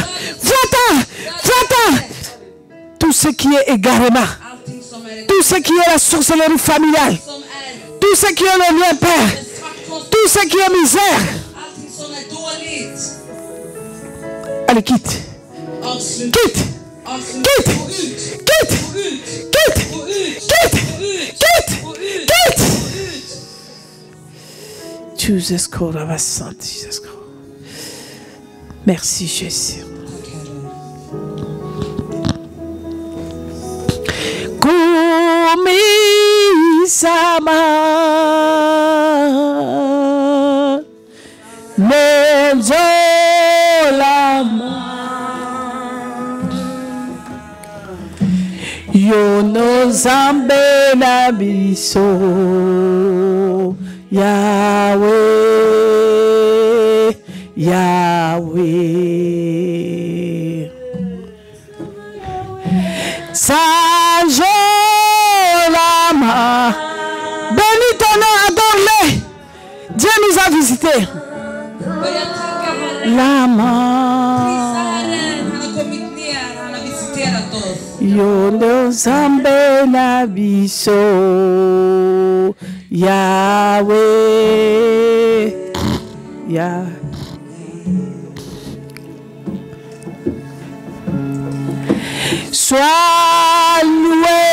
Tout ce qui est égarement. Tout ce qui est la sorcellerie familiale. Tout ce qui est le lien, Père. Tout ce qui est misère. Allez, quitte. Jesus Jesus. Merci Jésus. Kumisama Nenzolama Yono Zambe na biso Yahweh, Yahweh. Sajolama. Bénis ton nom, adore-le. Dieu nous a visités. Lama. Yono Zambe na biso Yahweh, Yah. Sois loué,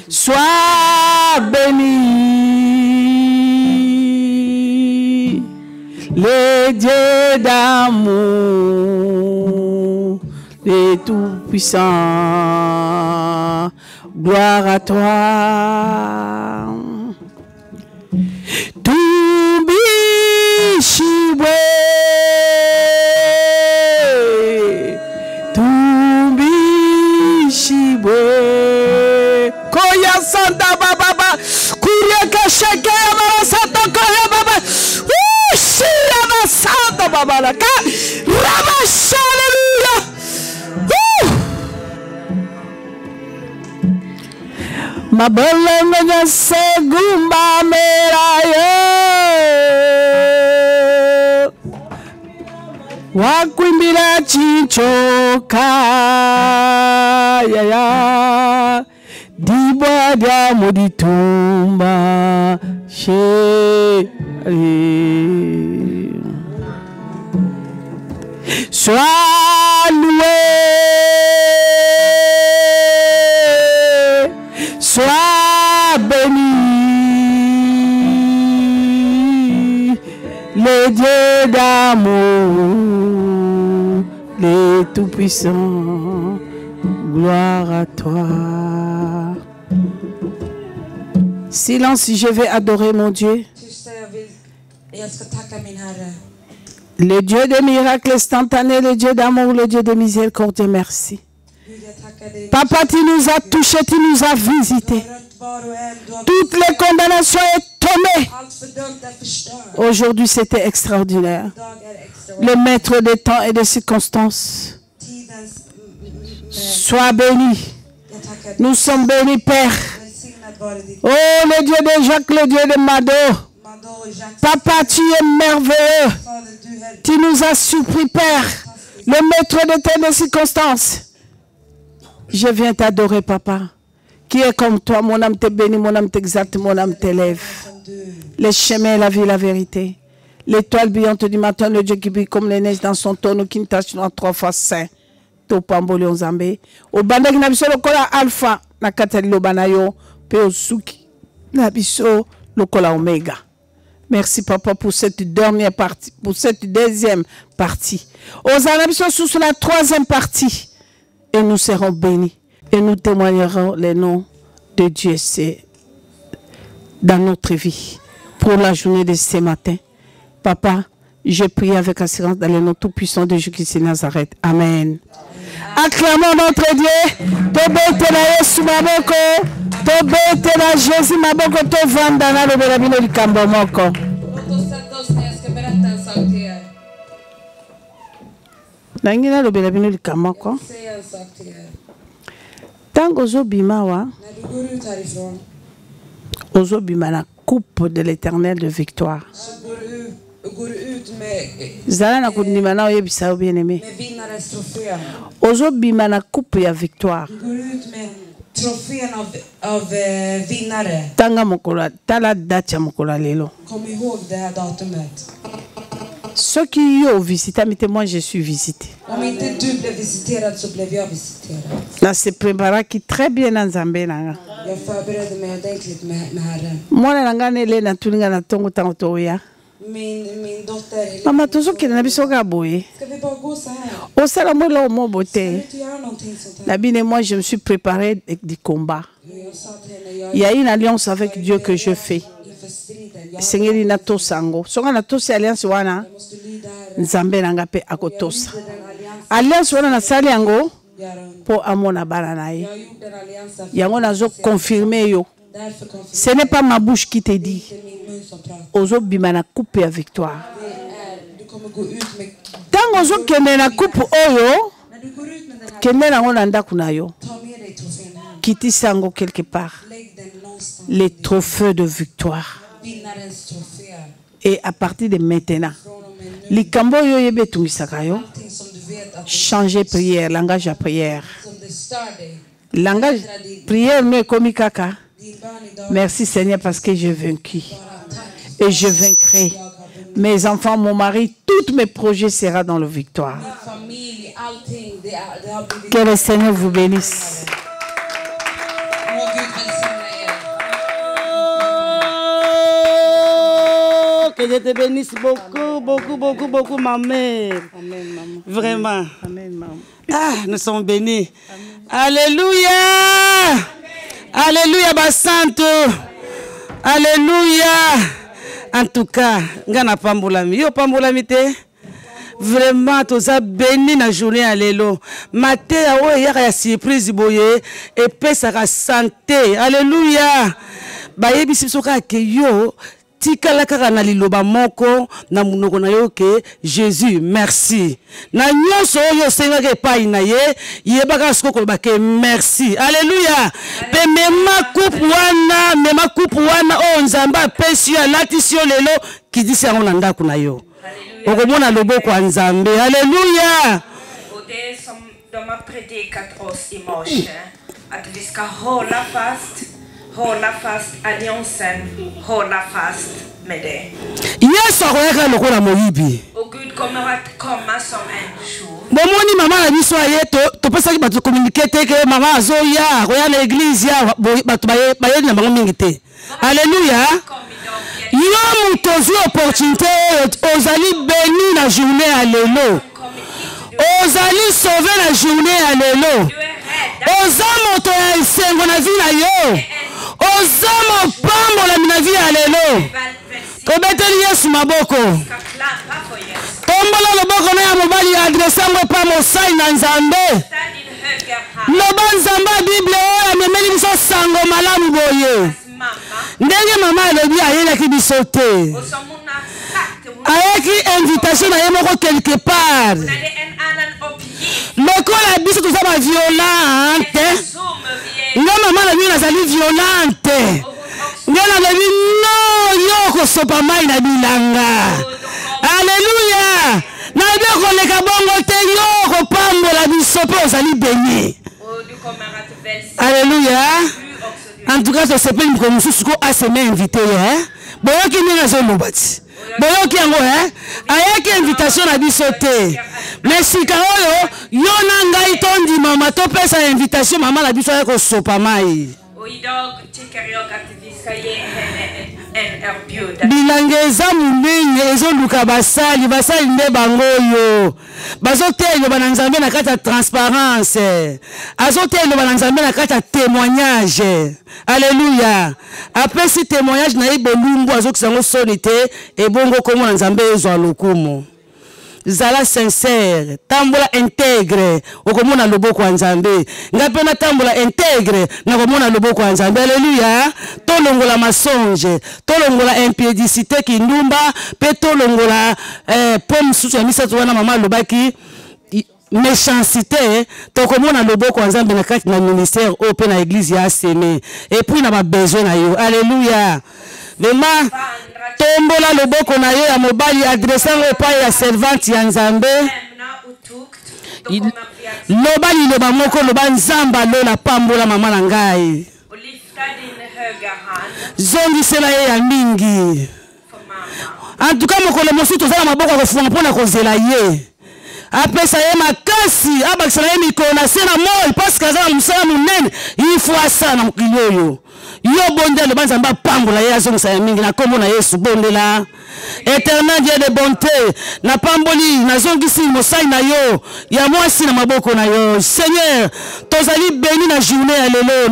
sois béni, le Dieu d'amour, le Tout-Puissant. Gloire à toi. Tumbishibwe. Tumbishibwe. Koya santa baba. Kuria kasheke yamara santa koya baba. Shira masanta baba la ka. Ramasha hallelujah. Mabolongo nya segumba merayo Wakwimbira chichoka Yaya Dibwa dia muditumba Sheri Sois loué Sois béni, le Dieu d'amour, le Tout-Puissant, gloire à toi. Silence, si je vais adorer mon Dieu. Le Dieu des miracles instantanés, le Dieu d'amour, le Dieu de miséricorde, merci. Papa, tu nous as touchés, tu nous as visités. Toutes les condamnations sont tombées. Aujourd'hui, c'était extraordinaire. Le maître des temps et des circonstances. Sois béni. Nous sommes bénis, Père. Oh, le Dieu de Jacques, le Dieu de Mado. Papa, tu es merveilleux. Tu nous as surpris, Père. Le maître des temps et des circonstances. Je viens t'adorer, Papa. Qui est comme toi, mon âme te bénit, mon âme t'exalte, mon âme t'élève. Les chemins, la vie, la vérité. L'étoile brillante du matin, le Dieu qui brille comme les neiges dans son tonneau, qui ne tâche dans 3 fois saint. Topamboli onzambe. Au bandek na biso lokola alpha, na katali lobanayo, pe osuki. Na biso lokola omega. Merci, Papa, pour cette dernière partie, pour cette deuxième partie. Aux anabiso sous la 3e partie. Et nous serons bénis. Et nous témoignerons les noms de Dieu dans notre vie. Pour la journée de ce matin. Papa, je prie avec assurance dans le nom tout-puissant de Jésus-Christ de Nazareth. Amen. Acclamons notre Dieu. Tobete na Yesu maboko. Tobete na Jésus maboko. Tovanda na lobela bino likambo moko. Nangina lobela bino likambo moko. Tango ozobima wa. Ozobima na coupe de l'Éternel de victoire. Zala na kundima na oyebisa bien aimé. Ozobima na coupe ya victoire. Trofén av vinnare. Tanga mokolo, tala date ya mokolo lelo. Kom ihåg det här datumet. Ceux qui ont visité, mais moi je suis visité. Om inte du blev visiterad så blev jag visiterad. Là, c'est préparé qui très bien dans Zambéna. Jag förberedde mig ordentligt med Herren. Moi, je suis na tuninga na tongo tango toya. Min dotter... Maman, tout ce qui est na biso gaboye. Ska vi bara gå så här? Au salon, là, au mot beauté. Ska vi inte göra någonting sånt här? Nabine et moi, je me suis préparé avec des combats. Jag sa till henne, Il y a une alliance avec Dieu que je fais. inför striden, jag Seigneur inato sango. Songa na tosi alliance wana. måste lyda Herren. Nzambe nanga pe akotosa. Den alliansen, Alliance wana na sali yango Göran. po amona bana na ye. Jag har gjort den alliansen. Yango nazo confirmer yo. Därför konfirmerar Ce n'est pas ma bouche qui te dit. det min mun som pratar. Ozo bima na coupe ya victoire. Du kommer gå ut med... Tango ozo kende na coupe oyo, När du går ut med den här, kende nango na ndako na yo. ta med dig trofén hem. Kiti sango quelque part. Lägg den någonstans. Les trophées de victoire. Vinnarens troféer. Et à partir de maintenant, Från och med nu. likambo yo yebe tungisaka yo. Allting som du vet att Changer prière, langage à prière. som det stör dig. Langage, prière ne komi kaka. Din bön idag, Merci Seigneur parce que j'ai vaincu. bara tack. Et je vaincrai. Mes enfants, mon mari, tous mes projets seront dans la victoire. Min familj, allting, det har blivit... Que le Seigneur vous bénisse. Må Gud välsigna er. Que Dieu te bénisse beaucoup, beaucoup, beaucoup, beaucoup, ma mère. Amen, maman. Vraiment. Amen, maman. Ah, nous sommes bénis. Alléluia. Alléluia, Basanto. Alléluia. En tout cas, ngana pambolami. Yo pambolami te. Vraiment, tous a béni na journée à l'élo. Maté, il y a une surprise boye. Et paix, ça va santé. Alléluia. Baye bisisoka ke yo. Tikala kaka na liloba moko na munoko na yo ke Jésus merci na nyonso yo senga ke pai na ye yebaka soko ba ke merci alléluia pe mema coupe wana o nzamba pesi ya latisio lelo kidisi yango na ndako na yo okomona loboko ya nzambe alléluia Och det som de har predikat oss i morse, att vi ska hålla fast alliansen, hålla fast med det. Yesu akoyaka lokola moyibi Och Gud kommer att komma som en tjuv. bomoni mama na biso aye topesaki bato communiqué te ke mama azoya akoya na église ya bato bayeli na bango mingi te alléluia yo moto ozwi opportunité oyo ozali béni na journée ya lelo ozali sauvé na journée ya lelo oza moto ya esengo na vi na yo oza mopambolami na vi ya lelo tobeteli Yesu maboko tombola loboko na ya mobali ya adresse yango epa mosali na nzambe loba nzambe ya bible oyo amemeli biso sango malamu boye ndenge mama alobi ayelaki biso te ayeki invitation na ye moko quelque part lokola biso toza baviolente nga mama na bino nazali violente nga nalobi no yo kosopa mai na bilanga alleluya nayebi koleka bongo te yo kopambola biso mpe ozali beni alleluya en tout cas tosepeli moko mosusu ko aseme invité ye boyoki ndenge azoloba ti boyoki yango ayaki invitation na biso te mais sika oyo yo na ngai tondimama topesa invitation mama na biso aye kosopa mai bilanga eza monene ezoluka basali nde bango oyo bazoteloba na nzambe na kati ya transparence azoteloba na nzambe na kati ya témoignage alleluya apesi témoignage na ye bolumbu azokisa yango soni te ebongo komona nzambe ezwa lokumu zala sincère tambola intègre okomona loboko ya nzambe nga mpe natambola intègre nakomona loboko ya nzambe alleluya tolongola masonge tolongola impédicité kindumba mpe tolongola po mosusu ya misato wana mama alobaki méchanceté tokomona loboko ya nzambe na kati na ministère oyo mpe na église ya aseme epuis na babesoin na yo alleluya vraiment tombola loboko na yo ya mobali adresse yango epai ya servante ya nzambe loba liloba moko loba nzambe alola pambola mama na ngai zongisela ye ya mingi en tout cas mokolo mosusu tozala maboko ya kofunga mpona kozela ye apesa ye makasi abakisana ye mikolo na se na moi parce que aza na mosala monene ifo asala na mokili oyo yo bondela loba nzambe apambola ye azongisa ya mingi na kombo na Yesu bondela Éternel Dieu de bonté na pamboli nazongisi mosali na yo ya mwasi na maboko na yo Seigneur tozali béni na journée ya lelo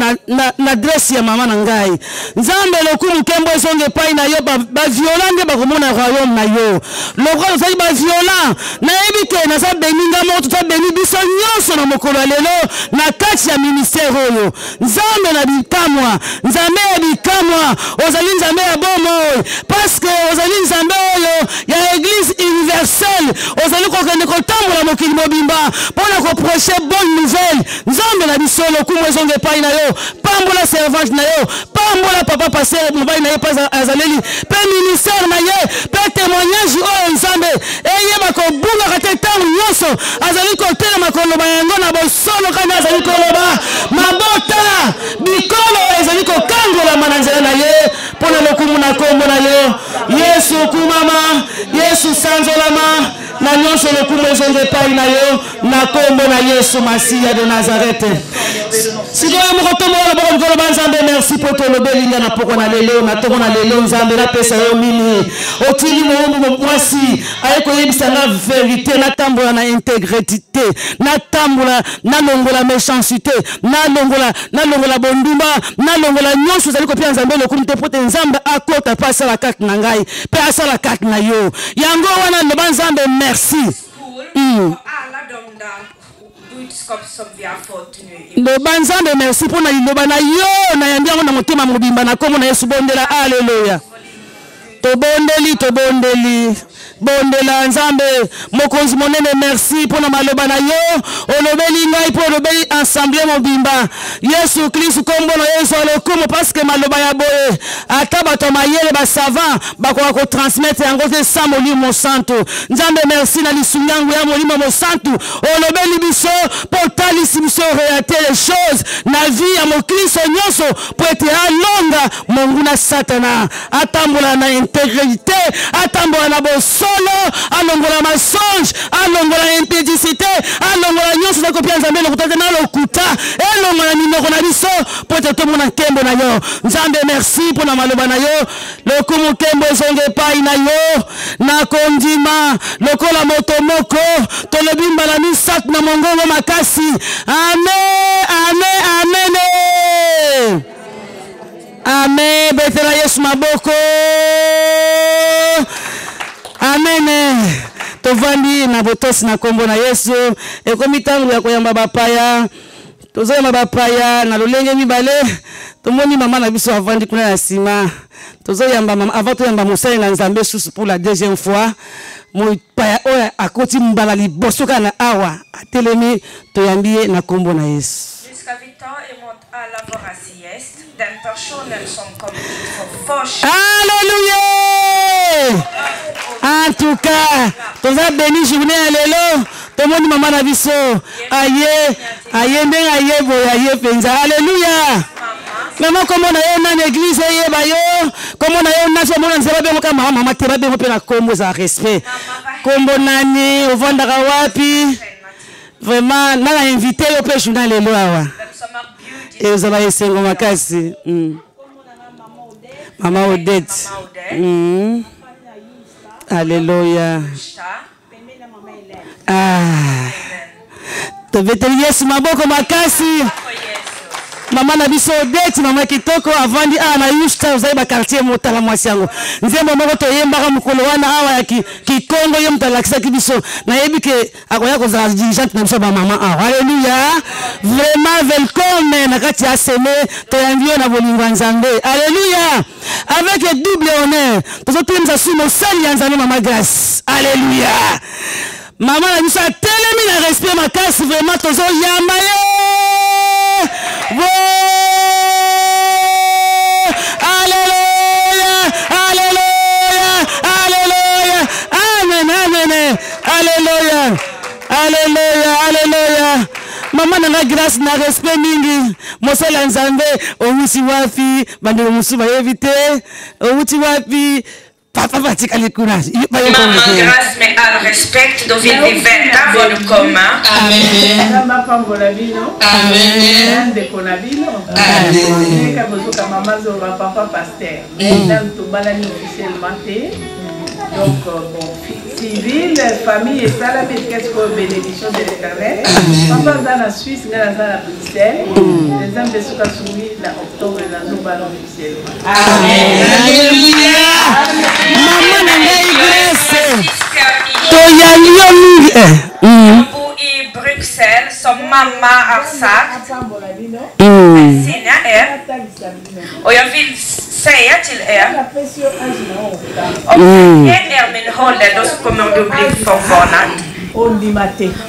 na adresse ya mama na ngai nzambe lokumu kembo ezonge pai na yo ba violent nde bakomona royaume na yo lokwa tozali ba violent nayebi ke naza béni nga moko toza béni biso nyonso na mokolo ya lelo na kati ya ministère oyo nzambe na bikamwa nzambe ya bikamwa ozali nzambe ya bomoi parce que ozali nzambe oyo ya église universelle ozali kokende kotambola mokili mobimba mpona koproche bonne nouvelle nzambe na biso lokumu ezonge epai na yo pambola servante na yo pambola papa paster mobali na ye mpe azaleli mpe ministère na ye mpe témoignage oyo nzambe eyeba kobungaka te ntango nyonso azali kotelema koloba yango na bosolo kandi azali koloba mabota bikolo ezali kokangolama na nzela na ye mpona lokumu na kombo na yo Yesu kumama Yesu sanzolama na nyonso lokumu ezonge epai na yo na kombo na Yesu Masiya de Nazareth sikoyo moko tombola boko mikolo ba nzambe merci po tolobelinga na poko na lelo na tongo na lelo nzambe napesa yo mini otili moyombo mwasi aye koyebisa na vérité natambola na intégrité natambola nalongola méchanceté nalongola bondumba nalongola nyonso ezali kopia nzambe lokumu te po te nzambe akota mpe asala kati na ngai mpe asala kati na yo yango wana loba nzambe merci loba nzambe merci mpona liloba na yo na yambi yango na motema mobimba na kombo na Yesu bondela alleluya tobondeli bondela nzambe mokonzi monene merci mpona maloba na yo olobeli ngai mpo olobeli ensemble mobimba Yesu Kristu kombo na Yesu alokumu parce que maloba ya boye ata bato mayele basavant bakoka kotransmettre yango te sa molimo santo nzambe merci na lisungi yango ya molimo mosantu olobeli biso mpo otalisi biso réalité les choses na vie ya mokristo nyonso po ete alonga monguna satana atambola na intégrité atambola na bosolo alongola mensonge alongola impudicité alongola nyonso za kopia nzambe lokuta na lokuta elongola minoko na biso po ete tomona nkembo na yo nzambe merci mpona maloba na yo lokumu nkembo ezonge epai na yo na kondima lokola moto moko tolobi mbala misato na mongongo makasi amen amen amen amen betela Yesu maboko amen tovandi na botosi na kombo na Yesu ekomi ntango ya koyamba bapaya tozoyamba bapaya na lolenge mibale tomoni mama na biso avandi kuna na nsima tozoyamba mama avant toyamba mosali na nzambe susu pour la deuxième fois mopaya oyo akoti mbala liboso kaka na awa atelemi toyambi ye na kombo na Yesu. Jusqu'à 8 ans et monte à l'avoir à sieste. Den personen som kommer hit för första. Alléluia! En tout cas, toza béni journée à lelo. Tomoni mama na biso. Aye ndenge aye boye aye penza. Alléluia! Maman comment na yo na église ye ba yo. Comment na yo na so mona nzeba be moka mama te ba be mo pe na kombo za respect. Kombo nani ovandaka wapi? Vraiment na invité yo pe journal lelo awa. Et vous avez essayé de makasi. Maman Odette. Alléluia. Ah. Tu veux te dire si ma boko makasi. Maman na biso Odette, maman kitoko avant di na yusta vous avez ba quartier motala mwasi yango. Nzembo moko to yembaka mukolo wana awa ya kikongo yo mtalakisa kibiso. Na yebi ke akoya ko za dirigeante na biso ba maman awa. Alléluia. Vraiment welcome na kati ya seme to yambio na bolingo nzambe. Alléluia. Avec le double honneur. Tozo tuimza sumo sali ya nzambe mama Grace. Alléluia. Maman na biso telemi na respect makasi vraiment tozo yamba yo. Alléluia, alléluia, alléluia, amen, amen, alléluia, alléluia, alléluia. Maman na grâce na respect mingi, mosala nzambe, owuti wapi, bande musu ba evite, owuti wapi, Papa Vatika Likuna. Maman grâce mais à le respect de vivre avant le commun. Amen. Donc, bon, civil, famille et ça, qu'est-ce que bénédiction de l'Éternel. Papa, dans la Suisse, dans la Bruxelles, les hommes de ce cas soumis, l'octobre, dans nos ballons officiellement. Amen. Alléluia. Maman n'a pas eu Bruxelles, son maman Arsak. Och jag vill säga till er, om min håller då kommer du bli förvånad.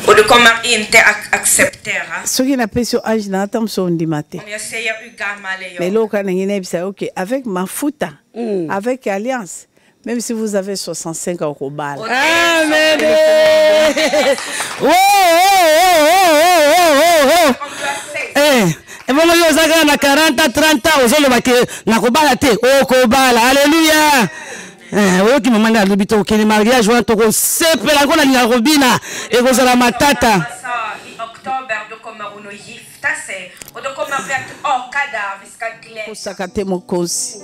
Och du kommer inte acceptera. Ce qui n'a pas sur âge n'a pas son dimate. Om jag säger hur gammal är Mais jag. là, quand on est OK, avec ma fouta, avec Alliance, même si vous avez 65 ans au bal. Amen. Et bon, yo zaka na 40, 30 ans, ozolo bake na kobala te, okobala. Alléluia. Oki mama na lubito okeni mariage wana toko sepela kona linga robina e kozala matata. I oktober då kommer hon att gifta sig och då kommer vi att åka där, vi ska glädja. Sakate mokosi.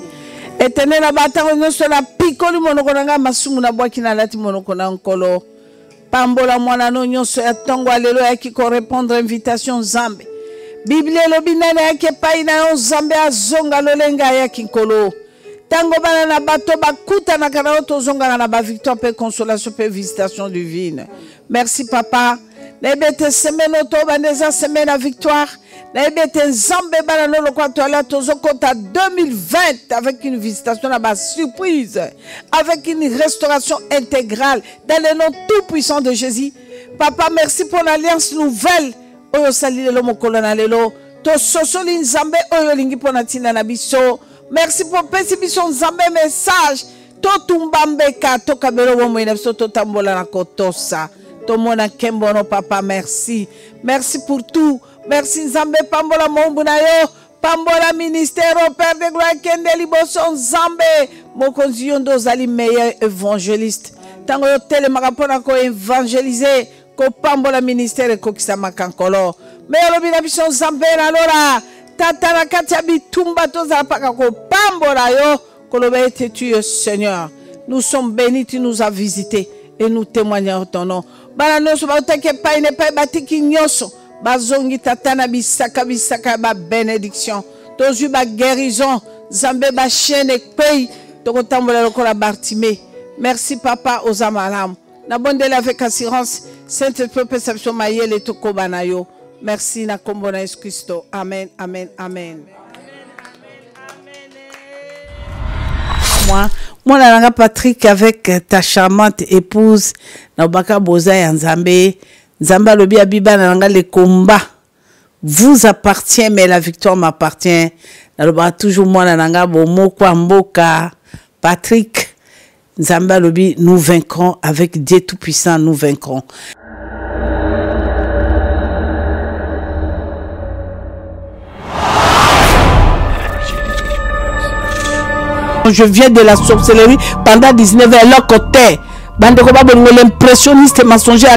Éternel abatako nyonso na pikoli monoko na nga masumu na bwaki na lati monoko na nkolo. Pambola mwana no nyonso ya tongo alelo yaki ko répondre invitation Nzambe. Bible elobi nani yake pai na yo Nzambe azonga lolenga yaki nkolo. Tango bana na bato bakuta na kana yo tozonga na ba victoire pe consolation pe visitation divine. Merci papa. Nebete semaine to baneza semaine à victoire. Nebete Nzambe bana no lokwa to ala tozokota 2020 avec une visitation na ba surprise, avec une restauration intégrale dans le nom tout puissant de Jésus. Papa, merci pour l'alliance nouvelle. Oyo sali lelo mokolo na lelo to sosoli Nzambe oyo lingi pona tina na biso. Merci pour pesi biso Nzambe message to tumbambeka to kabelo bo moina biso to tambola na kotosa to mona kembono papa. Merci pour tout. Merci Nzambe pambola mombu na yo, pambola ministère au Père de gloire kende liboso Nzambe mokonzi yondo zali meilleur évangéliste tango yo telemaka mpona ko évangéliser ko pambola ministère ko kisama kankolo mais olobi na biso Nzambe na lora tata na kati ya bitumba tozala paka ko pambola yo koloba ete tu es Seigneur. Nous sommes bénis, tu nous as visités et nous témoignons ton nom. Bana nyonso bautake pai ne pai batiki nyonso bazongi tatana bisaka bisaka ba bénédiction tozu ba guérison Nzambe ba chaîne pays tokotambola lokola Bartimée. Merci papa aux amalam na bondela avec assurance sainte perception mayele tokoba na yo. Merci na kombo na Yesu Kristo. Amen, amen, amen. Moi nanga Patrick avec ta charmante épouse na baka boza ya Nzambe. Nzamba lobi abiba nanga le combat vous appartient mais la victoire m'appartient. Naloba toujours moi nanga bomo kwa mboka Patrick. Nzamba lobi nous vaincrons avec Dieu tout puissant, nous vaincrons. Je viens de la sorcellerie pendant 19 ans, leur côté. Bande ko ba bongo l'impressionniste mensonger